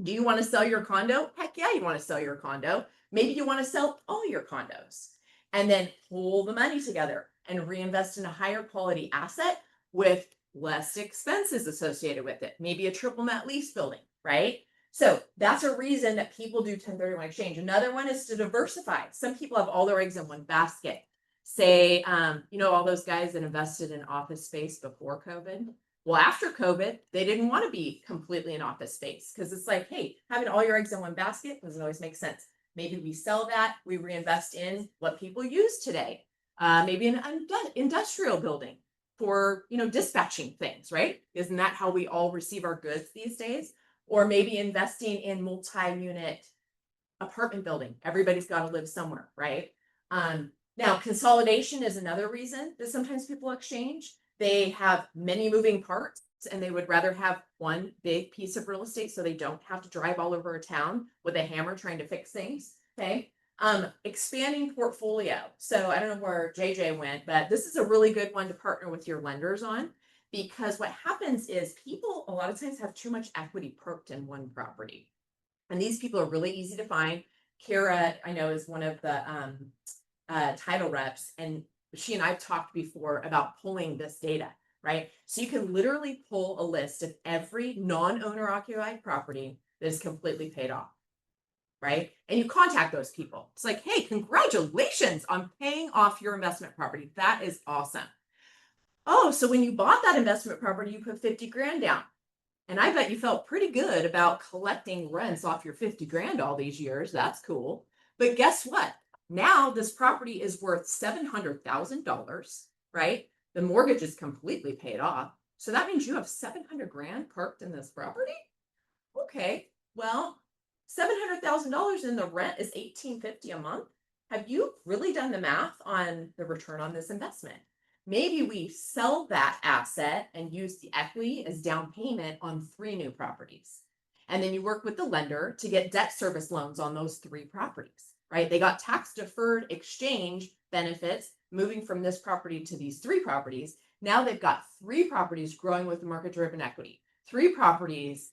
do you want to sell your condo? Heck yeah, you want to sell your condo. Maybe you want to sell all your condos and then pull the money together and reinvest in a higher quality asset with less expenses associated with it. Maybe a triple net lease building, right? So that's a reason that people do 1031 exchange. Another one is to diversify. Some people have all their eggs in one basket. Say, all those guys that invested in office space before COVID. Well, after COVID, they didn't want to be completely in office space because it's like, hey, having all your eggs in one basket doesn't always make sense. Maybe we sell that, we reinvest in what people use today. Maybe an industrial building for, dispatching things, right? Isn't that how we all receive our goods these days? Or maybe investing in multi-unit apartment building. Everybody's got to live somewhere, right? Now, consolidation is another reason that sometimes people exchange. They have many moving parts and they would rather have one big piece of real estate so they don't have to drive all over a town with a hammer trying to fix things. Okay. Expanding portfolio. So I don't know where JJ went, but this is a really good one to partner with your lenders on, because what happens is people a lot of times have too much equity perked in one property. And these people are really easy to find. Kara, I know, is one of the title reps, and she and I've talked before about pulling this data, right? So you can literally pull a list of every non-owner occupied property that is completely paid off, right? And you contact those people. It's like, hey, congratulations on paying off your investment property. That is awesome. Oh, so when you bought that investment property, you put 50 grand down. And I bet you felt pretty good about collecting rents off your 50 grand all these years. That's cool. But guess what? Now this property is worth $700,000, right? The mortgage is completely paid off. So that means you have 700 grand parked in this property. Okay, well, $700,000 in the rent is $1,850 a month. Have you really done the math on the return on this investment? Maybe we sell that asset and use the equity as down payment on 3 new properties. And then you work with the lender to get debt service loans on those 3 properties. Right? They got tax deferred exchange benefits moving from this property to these 3 properties. Now they've got 3 properties growing with the market driven equity, 3 properties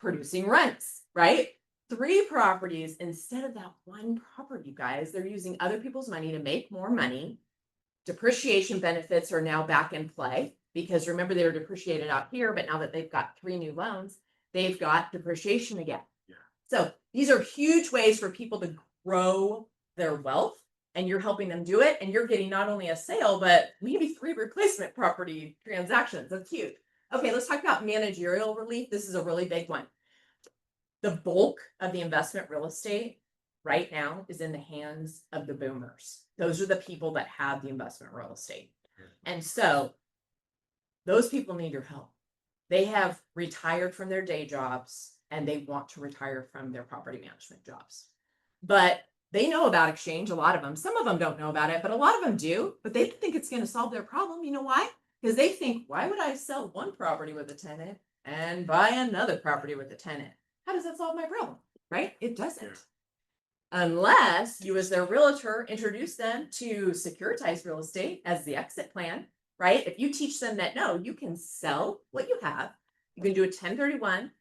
producing rents, right? 3 properties instead of that 1 property, guys. They're using other people's money to make more money. Depreciation benefits are now back in play because remember they were depreciated out here, but now that they've got 3 new loans, they've got depreciation again. Yeah. So these are huge ways for people to grow their wealth, and you're helping them do it, and you're getting not only a sale but maybe 3 replacement property transactions. That's huge. Okay, let's talk about managerial relief. This is a really big one. The bulk of the investment real estate right now is in the hands of the boomers. Those are the people that have the investment real estate, and so those people need your help. They have retired from their day jobs and they want to retire from their property management jobs. But they know about exchange, a lot of them. Some of them don't know about it, but a lot of them do. But they don't think it's going to solve their problem. You know why? Because they think, why would I sell one property with a tenant and buy another property with a tenant? How does that solve my problem? Right? It doesn't. Unless you, as their realtor, introduce them to securitized real estate as the exit plan, right? If you teach them that, no, you can sell what you have. You can do a 1031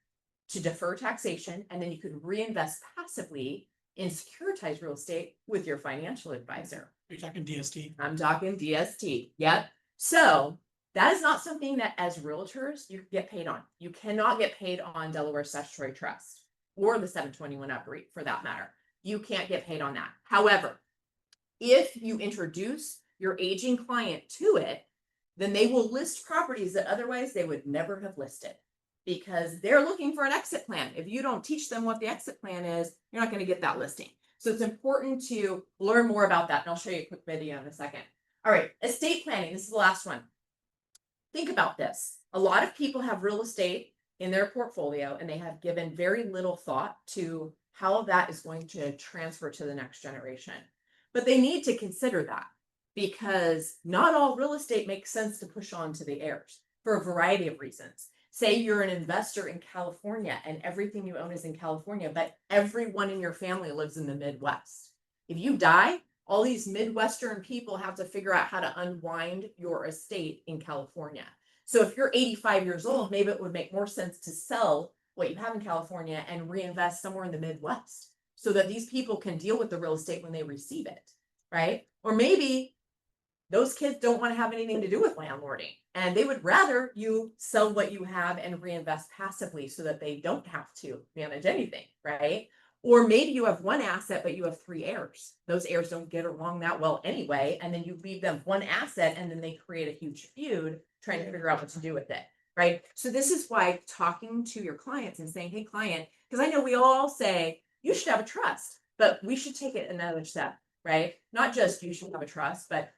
to defer taxation, and then you can reinvest passively in securitized real estate with your financial advisor. You're talking DST. I'm talking DST. Yep. So That is not something that as realtors you get paid on. You cannot get paid on Delaware statutory trust or the 721 UPREIT for that matter. You can't get paid on that. However, if you introduce your aging client to it, then they will list properties that otherwise they would never have listed because they're looking for an exit plan. If you don't teach them what the exit plan is, you're not going to get that listing. So it's important to learn more about that. And I'll show you a quick video in a second. All right, estate planning. This is the last one. Think about this. A lot of people have real estate in their portfolio and they have given very little thought to how that is going to transfer to the next generation. But they need to consider that because not all real estate makes sense to push on to the heirs for a variety of reasons. Say you're an investor in California and everything you own is in California, but everyone in your family lives in the Midwest. If you die, all these Midwestern people have to figure out how to unwind your estate in California. So if you're 85 years old, maybe it would make more sense to sell what you have in California and reinvest somewhere in the Midwest so that these people can deal with the real estate when they receive it, right? Or maybe those kids don't want to have anything to do with landlording and they would rather you sell what you have and reinvest passively so that they don't have to manage anything, right? Or maybe you have one asset, but you have 3 heirs. Those heirs don't get along that well anyway. And then you leave them one asset and then they create a huge feud trying to figure out what to do with it, right? So this is why talking to your clients and saying, hey, client, because I know we all say you should have a trust, but we should take it another step, right? Not just you should have a trust, but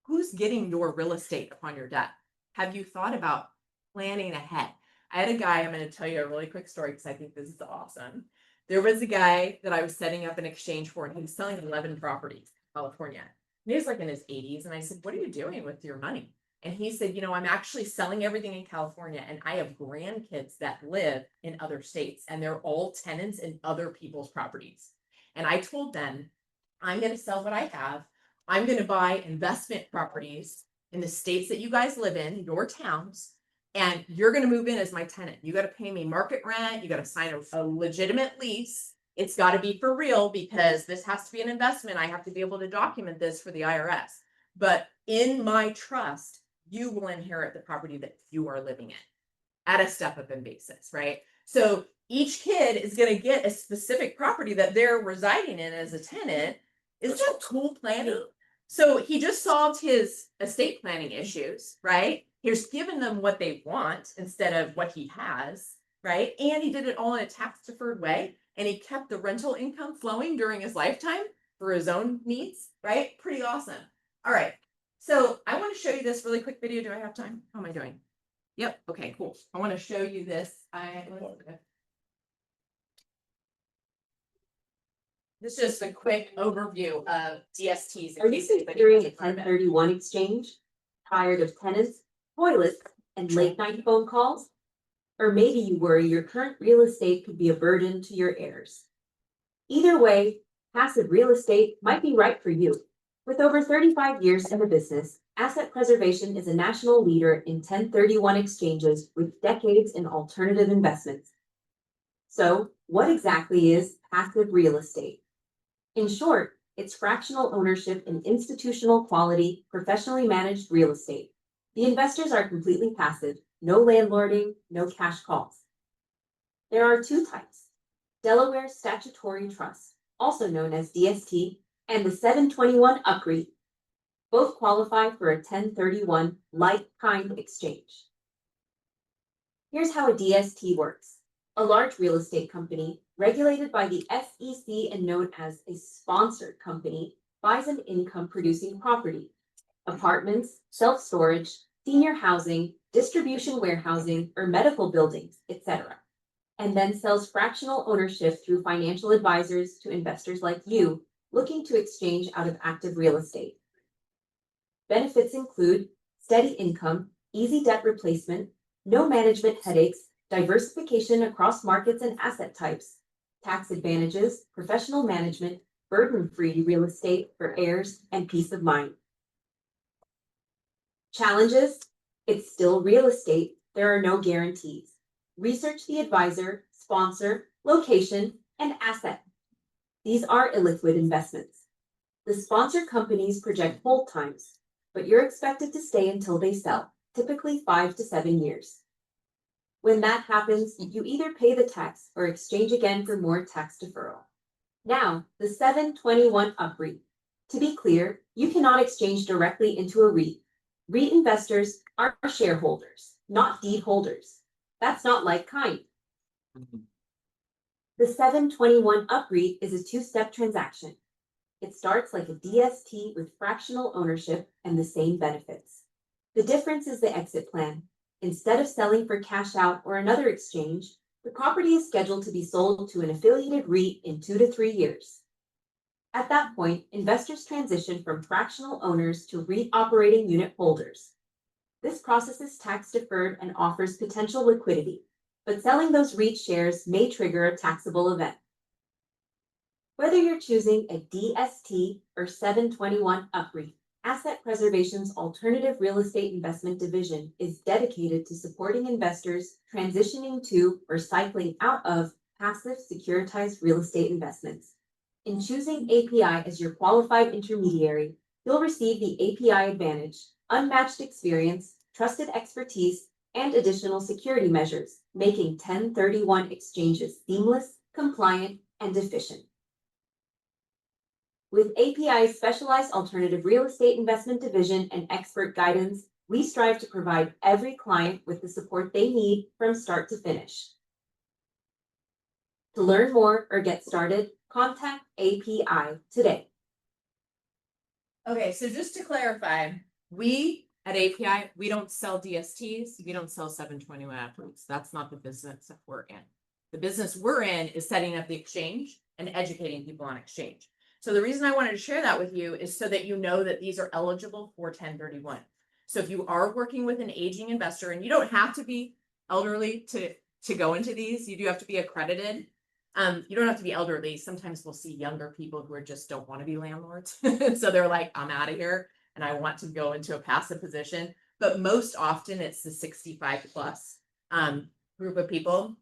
who's getting your real estate upon your debt? Have you thought about planning ahead? I had a guy, I'm going to tell you a really quick story because I think this is awesome. There was a guy that I was setting up an exchange for, and he was selling 11 properties in California. And he was like in his 80s. And I said, what are you doing with your money? And he said, you know, I'm actually selling everything in California and I have grandkids that live in other states and they're all tenants in other people's properties. And I told them, I'm going to sell what I have. I'm going to buy investment properties in the states that you guys live in, your towns, and you're going to move in as my tenant. You got to pay me market rent. You got to sign a legitimate lease. It's got to be for real because this has to be an investment. I have to be able to document this for the IRS. But in my trust, you will inherit the property that you are living in at a step-up in basis, right? So each kid is going to get a specific property that they're residing in as a tenant. Isn't that cool planning? So he just solved his estate planning issues, right? He's given them what they want instead of what he has, right? And he did it all in a tax deferred way. And he kept the rental income flowing during his lifetime for his own needs, right? Pretty awesome. All right. So I want to show you this really quick video. Do I have time? How am I doing? Yep. Okay, cool. I want to show you this. This is just a quick overview of DSTs. Are you considering a 1031 exchange? Tired of tenants, toilets, and late night phone calls? Or maybe you worry your current real estate could be a burden to your heirs. Either way, passive real estate might be right for you. With over 35 years in the business, Asset Preservation is a national leader in 1031 exchanges with decades in alternative investments. So, what exactly is passive real estate? In short, it's fractional ownership in institutional quality, professionally managed real estate. The investors are completely passive, no landlording, no cash calls. There are 2 types: Delaware Statutory Trust, also known as DST, and the 721 UPREIT. Both qualify for a 1031 like-kind exchange. Here's how a DST works. A large real estate company, regulated by the SEC and known as a sponsored company, buys an income-producing property: apartments, self-storage, senior housing, distribution warehousing, or medical buildings, etc., and then sells fractional ownership through financial advisors to investors like you looking to exchange out of active real estate. Benefits include steady income, easy debt replacement, no management headaches, diversification across markets and asset types, tax advantages, professional management, burden-free real estate for heirs, and peace of mind. Challenges: it's still real estate. There are no guarantees. Research the advisor, sponsor, location, and asset. These are illiquid investments. The sponsor companies project hold times, but you're expected to stay until they sell, typically 5 to 7 years. When that happens, you either pay the tax or exchange again for more tax deferral. Now, the 721 UPREIT. To be clear, you cannot exchange directly into a REIT. REIT investors are shareholders, not deed holders. That's not like kind. The 721 UPREIT is a two-step transaction. It starts like a DST with fractional ownership and the same benefits. The difference is the exit plan. Instead of selling for cash out or another exchange, the property is scheduled to be sold to an affiliated REIT in 2 to 3 years. At that point, investors transition from fractional owners to REIT operating unit holders. This process is tax deferred and offers potential liquidity, but selling those REIT shares may trigger a taxable event. Whether you're choosing a DST or 721 UPREIT, Asset Preservation's Alternative Real Estate Investment Division is dedicated to supporting investors transitioning to or cycling out of passive securitized real estate investments. In choosing API as your qualified intermediary, you'll receive the API advantage, unmatched experience, trusted expertise, and additional security measures, making 1031 exchanges seamless, compliant, and efficient. With API's specialized alternative real estate investment division and expert guidance, we strive to provide every client with the support they need from start to finish. To learn more or get started, contact API today. Okay, so just to clarify, we at API, we don't sell DSTs, we don't sell 721 UPREITs. That's not the business that we're in. The business we're in is setting up the exchange and educating people on exchange. So the reason I wanted to share that with you is so that you know that these are eligible for 1031. So if you are working with an aging investor, and you don't have to be elderly to go into these, you do have to be accredited. You don't have to be elderly. Sometimes we'll see younger people who just don't want to be landlords. So they're like, I'm out of here and I want to go into a passive position. But most often it's the 65 plus group of people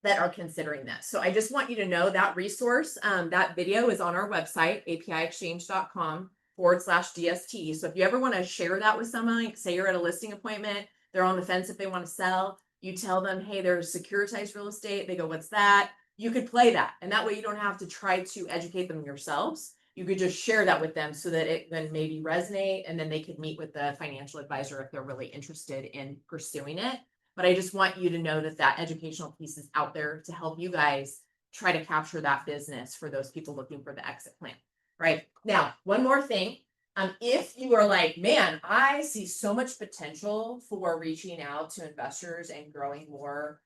that are considering this. So I just want you to know that resource, that video is on our website, apiexchange.com/DST. So if you ever want to share that with someone, like say you're at a listing appointment, they're on the fence if they want to sell, you tell them, hey, there's securitized real estate. They go, what's that? You could play that. And that way you don't have to try to educate them yourselves. You could just share that with them so that it then maybe resonate, and then they could meet with the financial advisor if they're really interested in pursuing it. But I just want you to know that that educational piece is out there to help you guys try to capture that business for those people looking for the exit plan. Right now, one more thing. If you are like, man, I see so much potential for reaching out to investors and growing more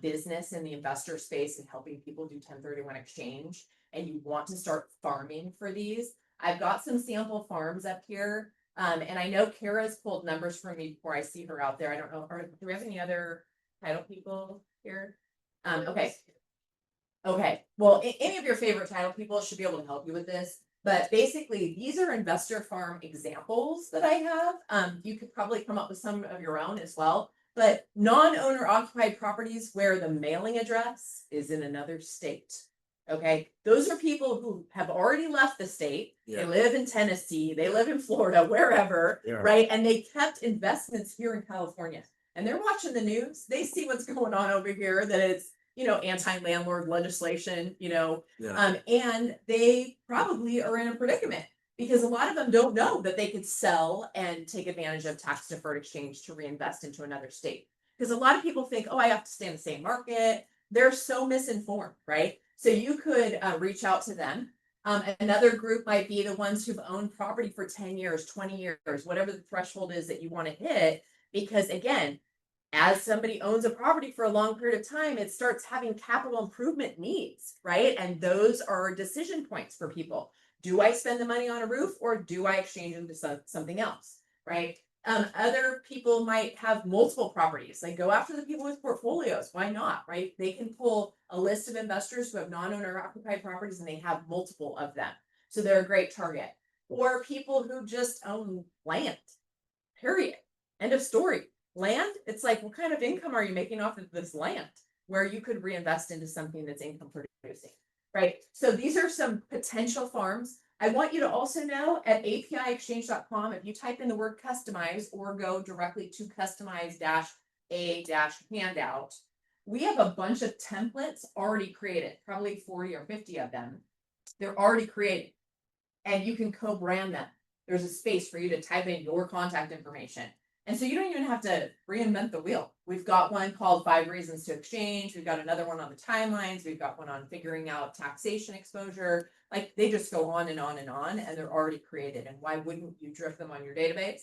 business in the investor space and helping people do 1031 exchange, and you want to start farming for these, I've got some sample farms up here. And I know Kara's pulled numbers for me before I see her out there. I don't know, do we have any other title people here? Okay. Okay. Well, any of your favorite title people should be able to help you with this. But basically, these are investor farm examples that I have. You could probably come up with some of your own as well. But non-owner occupied properties where the mailing address is in another state. Okay, those are people who have already left the state. Yeah. They live in Tennessee, they live in Florida, wherever, Yeah. right? And they kept investments here in California. And they're watching the news. They see what's going on over here, that it's, anti-landlord legislation, and they probably are in a predicament because a lot of them don't know that they could sell and take advantage of tax deferred exchange to reinvest into another state. Because a lot of people think, oh, I have to stay in the same market. They're so misinformed, right? So you could reach out to them. Another group might be the ones who've owned property for 10 years, 20 years, whatever the threshold is that you want to hit. Because again, as somebody owns a property for a long period of time, it starts having capital improvement needs, right? And those are decision points for people. Do I spend the money on a roof or do I exchange into something else, right? Other people might have multiple properties. Like go after the people with portfolios. Why not, right? They can pull a list of investors who have non-owner occupied properties and they have multiple of them. So they're a great target. Or people who just own land, period. End of story. Land, it's like, what kind of income are you making off of this land where you could reinvest into something that's income producing, right? So these are some potential farms. I want you to also know at apiexchange.com, if you type in the word customize or go directly to customize-a-handout, we have a bunch of templates already created, probably 40 or 50 of them. They're already created and you can co-brand them. There's a space for you to type in your contact information. And so you don't even have to reinvent the wheel. We've got one called 5 Reasons to Exchange. We've got another one on the timelines. We've got one on figuring out taxation exposure. Like they just go on and on and on, and they're already created. And why wouldn't you drift them on your database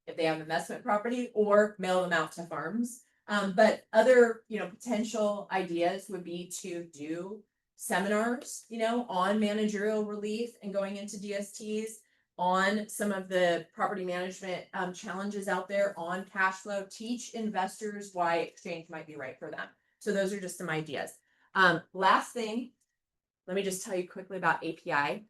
if they have investment property or mail them out to farms? But other, potential ideas would be to do seminars, on managerial relief and going into DSTs, on some of the property management challenges out there, on cash flow, teach investors why exchange might be right for them. So those are just some ideas. Last thing, let me just tell you quickly about API.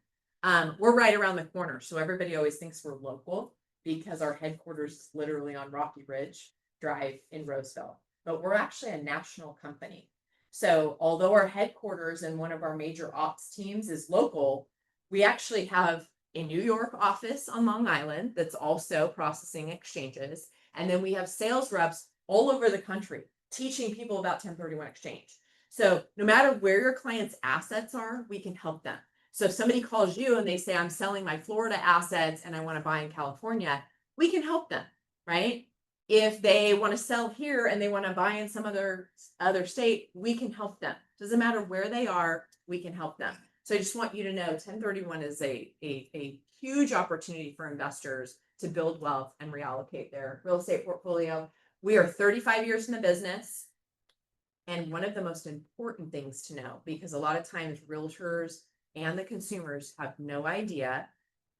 We're right around the corner. So everybody always thinks we're local because our headquarters is literally on Rocky Ridge Drive in Roseville, but we're actually a national company. So although our headquarters and one of our major ops teams is local, we actually have a New York office on Long Island that's also processing exchanges. And then we have sales reps all over the country teaching people about 1031 exchange. So no matter where your client's assets are, we can help them. So if somebody calls you and they say, I'm selling my Florida assets and I want to buy in California, we can help them, right? If they want to sell here and they want to buy in some other state, we can help them. Doesn't matter where they are, we can help them. So I just want you to know 1031 is a huge opportunity for investors to build wealth and reallocate their real estate portfolio. We are 35 years in the business. And one of the most important things to know, because a lot of times realtors and the consumers have no idea,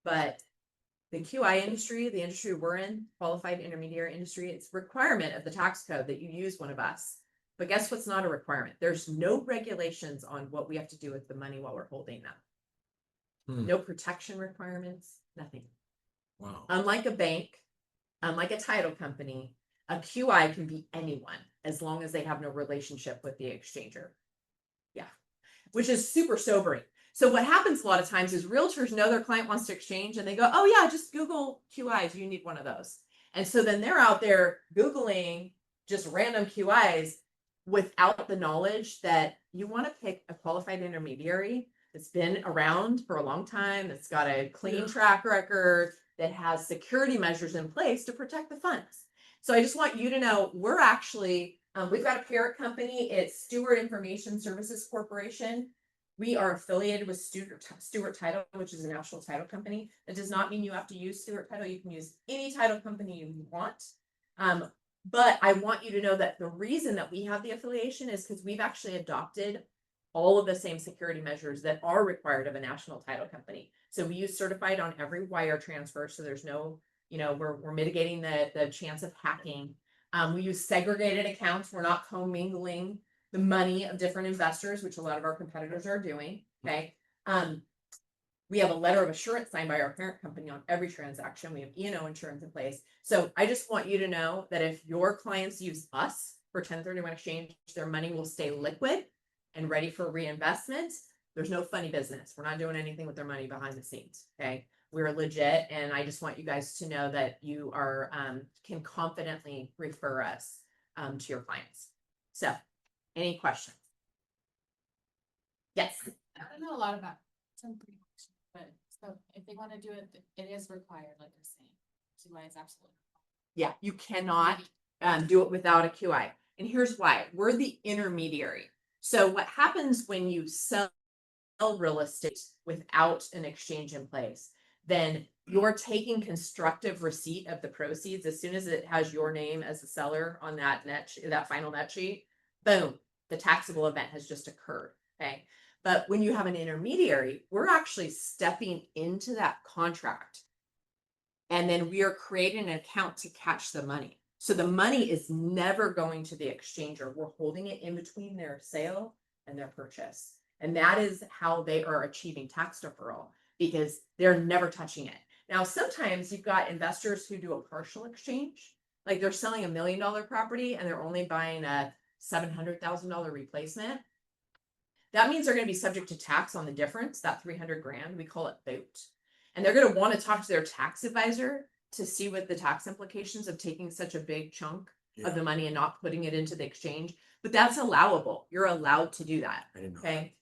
but the QI industry, the industry we're in, qualified intermediary industry, it's a requirement of the tax code that you use one of us. But guess what's not a requirement? There's no regulations on what we have to do with the money while we're holding them. No protection requirements, nothing. Wow. Unlike a bank, unlike a title company, a QI can be anyone as long as they have no relationship with the exchanger. Yeah, which is super sobering. So what happens a lot of times is realtors know their client wants to exchange and they go, oh yeah, just Google QIs, you need one of those. And so then they're out there Googling just random QIs without the knowledge that you want to pick a qualified intermediary that's been around for a long time, that's got a clean track record, that has security measures in place to protect the funds. So I just want you to know we're actually, we've got a parent company, it's Stewart Information Services Corporation. We are affiliated with Stewart Title, which is a national title company. That does not mean you have to use Stewart Title. You can use any title company you want. But I want you to know that the reason that we have the affiliation is because we've actually adopted all of the same security measures that are required of a national title company. So we use certified on every wire transfer. So there's no, we're mitigating the chance of hacking. We use segregated accounts. We're not commingling the money of different investors, which a lot of our competitors are doing. Okay. We have a letter of assurance signed by our parent company on every transaction. We have E&O insurance in place. So I just want you to know that if your clients use us for 1031 exchange, their money will stay liquid and ready for reinvestment. There's no funny business. We're not doing anything with their money behind the scenes. Okay. We're legit. And I just want you guys to know that you are, can confidently refer us to your clients. So any questions? Yes. I don't know a lot about 1031. But so if they want to do it, it is required, like you're saying. QI is absolutely. Yeah, you cannot do it without a QI. And here's why. We're the intermediary. So what happens when you sell real estate without an exchange in place, then you're taking constructive receipt of the proceeds as soon as it has your name as a seller on that final net sheet. Boom, the taxable event has just occurred. Okay. But when you have an intermediary, we're actually stepping into that contract. And then we are creating an account to catch the money. So the money is never going to the exchanger. We're holding it in between their sale and their purchase. And that is how they are achieving tax deferral because they're never touching it. Now, sometimes you've got investors who do a partial exchange, like they're selling $1 million property and they're only buying a $700,000 replacement. that means they're gonna be subject to tax on the difference, that 300 grand, we call it boat. And they're gonna wanna talk to their tax advisor to see what the tax implications of taking such a big chunk of the money and not putting it into the exchange, but that's allowable. You're allowed to do that. I didn't know. Okay.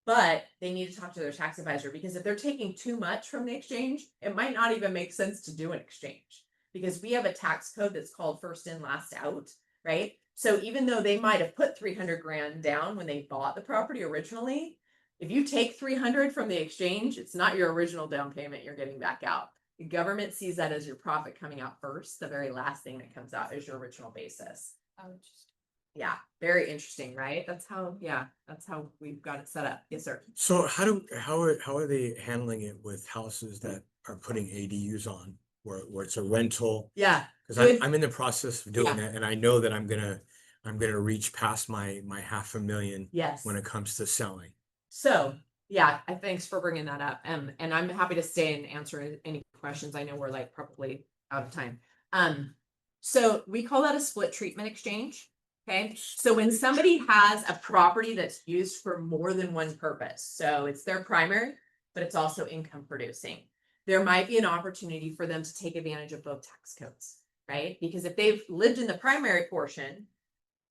But they need to talk to their tax advisor, because if they're taking too much from the exchange, it might not even make sense to do an exchange, because we have a tax code that's called first in, last out, right? So even though they might have put 300 grand down when they bought the property originally, if you take 300 from the exchange, it's not your original down payment you're getting back out. The government sees that as your profit coming out first. The very last thing that comes out is your original basis. Yeah, very interesting, right? That's how we've got it set up. Yes, sir. So how are they handling it with houses that are putting ADUs on where it's a rental? Yeah. Because I'm in the process of doing Yeah. that, and I know that I'm gonna reach past my $500,000 Yes. when it comes to selling. So yeah, thanks for bringing that up. And I'm happy to stay and answer any questions. I know we're like probably out of time. So we call that a split treatment exchange. Okay. So when somebody has a property that's used for more than one purpose, so it's their primary, but it's also income producing, there might be an opportunity for them to take advantage of both tax codes, right? Because if they've lived in the primary portion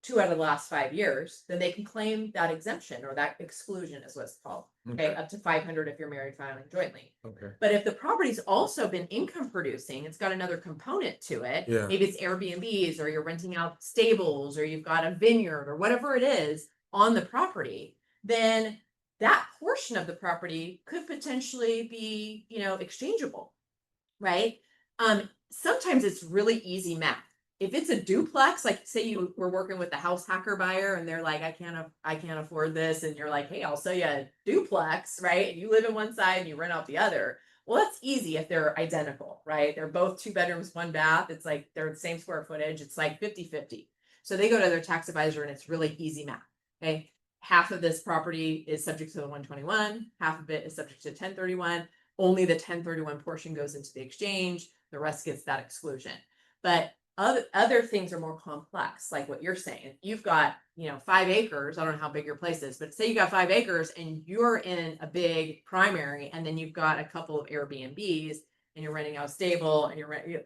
2 out of the last 5 years, then they can claim that exemption, or that exclusion is what it's called. Okay, up to 500 if you're married filing jointly. Okay. But if the property's also been income producing, it's got another component to it. Yeah. Maybe it's Airbnbs, or you're renting out stables, or you've got a vineyard, or whatever it is on the property, then that portion of the property could potentially be, exchangeable, right? Sometimes it's really easy math. If it's a duplex, like say you were working with a house hacker buyer and they're like, I can't afford this. And you're like, hey, I'll sell you a duplex, right? And you live in one side and you rent out the other. Well, that's easy if they're identical, right? They're both 2 bedrooms, 1 bath. It's like they're the same square footage. It's like 50-50. So they go to their tax advisor and it's really easy math. Okay. Half of this property is subject to the 121, half of it is subject to 1031. Only the 1031 portion goes into the exchange. The rest gets that exclusion. But other things are more complex, like what you're saying. You've got, 5 acres. I don't know how big your place is, but say you got 5 acres and you're in a big primary, and then you've got a couple of Airbnbs and you're renting out a stable and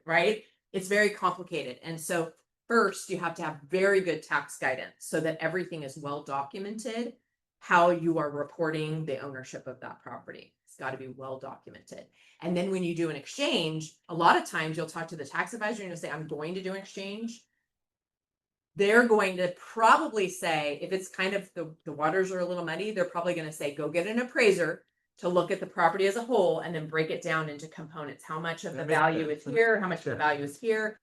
right? It's very complicated. And so first you have to have very good tax guidance so that everything is well documented, how you are reporting the ownership of that property. It's got to be well documented. And then when you do an exchange, a lot of times you'll talk to the tax advisor and you'll say, I'm going to do an exchange. They're going to probably say, if it's kind of the waters are a little muddy, they're probably going to say, go get an appraiser to look at the property as a whole and then break it down into components. How much of the value is here? How much of the value is here?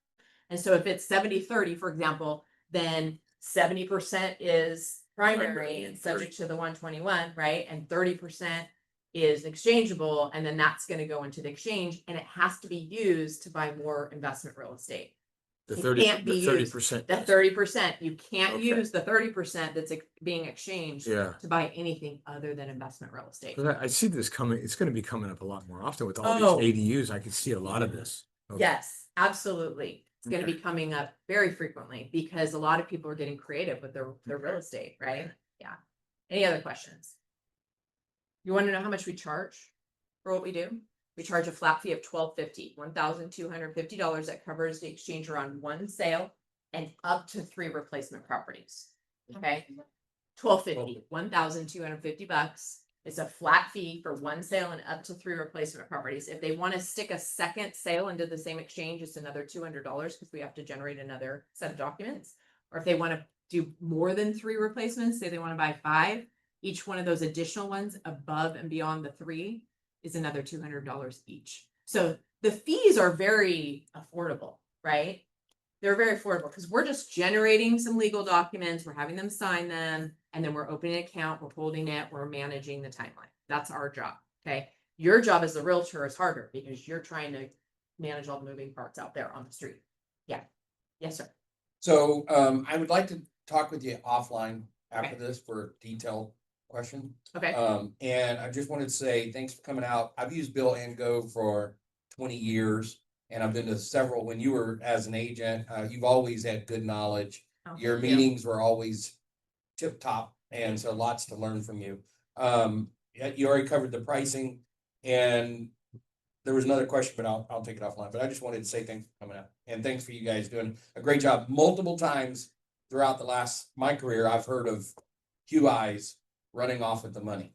And so if it's 70-30, for example, then 70% is primary and subject to the 121, right? And 30% is exchangeable. And then that's going to go into the exchange, and it has to be used to buy more investment real estate. The It 30, can't be the used. 30%. The 30%. You can't Okay. use the 30% that's being exchanged Yeah. to buy anything other than investment real estate. 'Cause I see this coming. It's going to be coming up a lot more often with all Oh. these ADUs. I can see a lot of this. Okay. Yes, absolutely. It's going to Okay. be coming up very frequently because a lot of people are getting creative with their real estate, right? Yeah. Any other questions? You want to know how much we charge for what we do? We charge a flat fee of $1,250, $1,250 that covers the exchange around 1 sale and up to 3 replacement properties. Okay. $1,250, $1,250. It's a flat fee for 1 sale and up to 3 replacement properties. If they want to stick a second sale into the same exchange, it's another $200 because we have to generate another set of documents. Or if they want to do more than 3 replacements, say they want to buy 5, each one of those additional ones above and beyond the 3 is another $200 each. So the fees are very affordable, right? They're very affordable because we're just generating some legal documents, we're having them sign them, and then we're opening an account, we're holding it, we're managing the timeline. That's our job. Okay. Your job as a realtor is harder because you're trying to manage all the moving parts out there on the street. Yeah. Yes, sir. So I would like to talk with you offline after this for a detailed question. Okay. And I just wanted to say, thanks for coming out. I've used Bill and Gove for 20 years. And I've been to several, when you were as an agent, you've always had good knowledge. Oh, Your thank you. meetings were always tip top And so lots to learn from you. You already covered the pricing, and there was another question, but I'll take it offline. But I just wanted to say thanks for coming out, and thanks for you guys doing a great job. Multiple times throughout my career, I've heard of QIs running off with the money.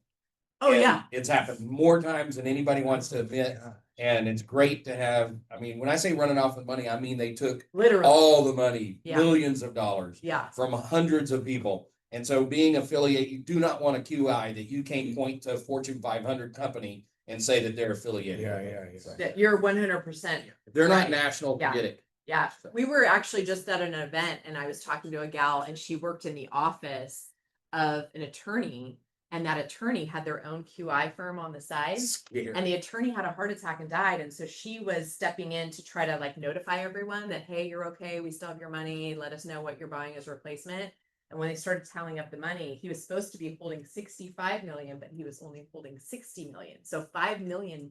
Oh, And yeah. it's happened more times than anybody wants to admit. And it's great to have, I mean, when I say running off with money, I mean they took Literally. all the money, Yeah. millions of dollars Yeah. from hundreds of people. And so being affiliate, you do not want a QI that you can't point to a Fortune 500 company and say that they're affiliated. Yeah. That you're 100%. If they're not right. national, Yeah. forget it. Yeah, we were actually just at an event and I was talking to a gal and she worked in the office of an attorney, and that attorney had their own QI firm on the side. Scary. And the attorney had a heart attack and died. And so she was stepping in to try to like notify everyone that, hey, you're okay. We still have your money. Let us know what you're buying as replacement. And when they started tallying up the money, he was supposed to be holding 65 million, but he was only holding 60 million. So 5 million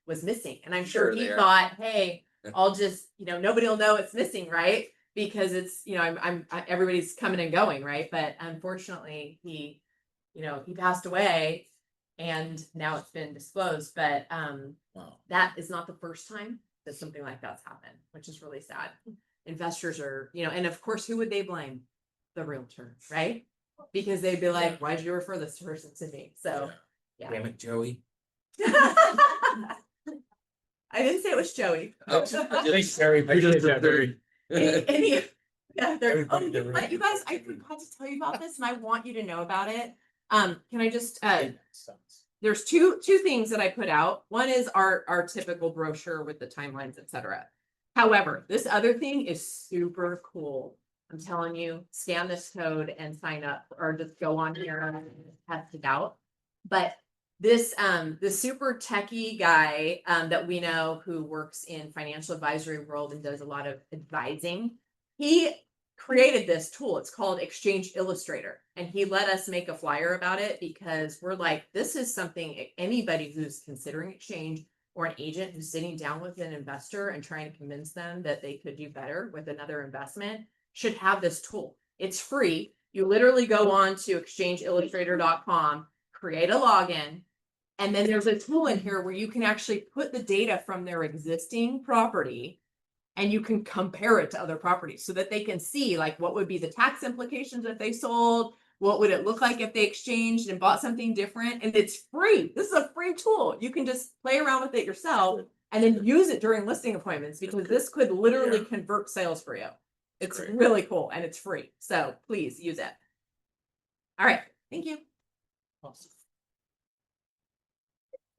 was missing. And I'm sure he thought, hey, I'll just, nobody will know it's missing, right? Because it's, everybody's coming and going, right? But unfortunately, he passed away and now it's been disclosed. But that is not the first time that something like that's happened, which is really sad. Investors are, and of course, who would they blame? The realtor, right? Because they'd be like, why'd you refer this person to me? So, yeah. Damn it, Joey. I didn't say it was Joey. Thanks, Terry. Appreciate that, Terry. You guys, I forgot to tell you about this and I want you to know about it. Can I just, there's two things that I put out. One is our typical brochure with the timelines, etc. However, this other thing is super cool. I'm telling you, scan this code and sign up, or just go on here and test it out. But this the super techie guy that we know who works in financial advisory world and does a lot of advising, he created this tool. It's called Exchange Illustrator, and he let us make a flyer about it because we're like, this is something anybody who's considering exchange, or an agent who's sitting down with an investor and trying to convince them that they could do better with another investment should have this tool. It's free. You literally go on to exchangeillustrator.com, create a login, and then there's a tool in here where you can actually put the data from their existing property and you can compare it to other properties so that they can see like what would be the tax implications if they sold, what would it look like if they exchanged and bought something different. And it's free. This is a free tool. You can just play around with it yourself and then use it during listing appointments, because this could literally convert sales for you. It's really cool and it's free. So please use it. All right. Thank you. Awesome.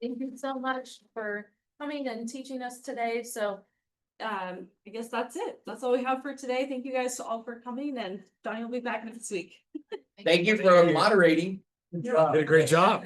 Thank you so much for coming and teaching us today. So I guess that's it. That's all we have for today. Thank you guys all for coming, and Johnny will be back next week. Thank you for moderating. Did a great job.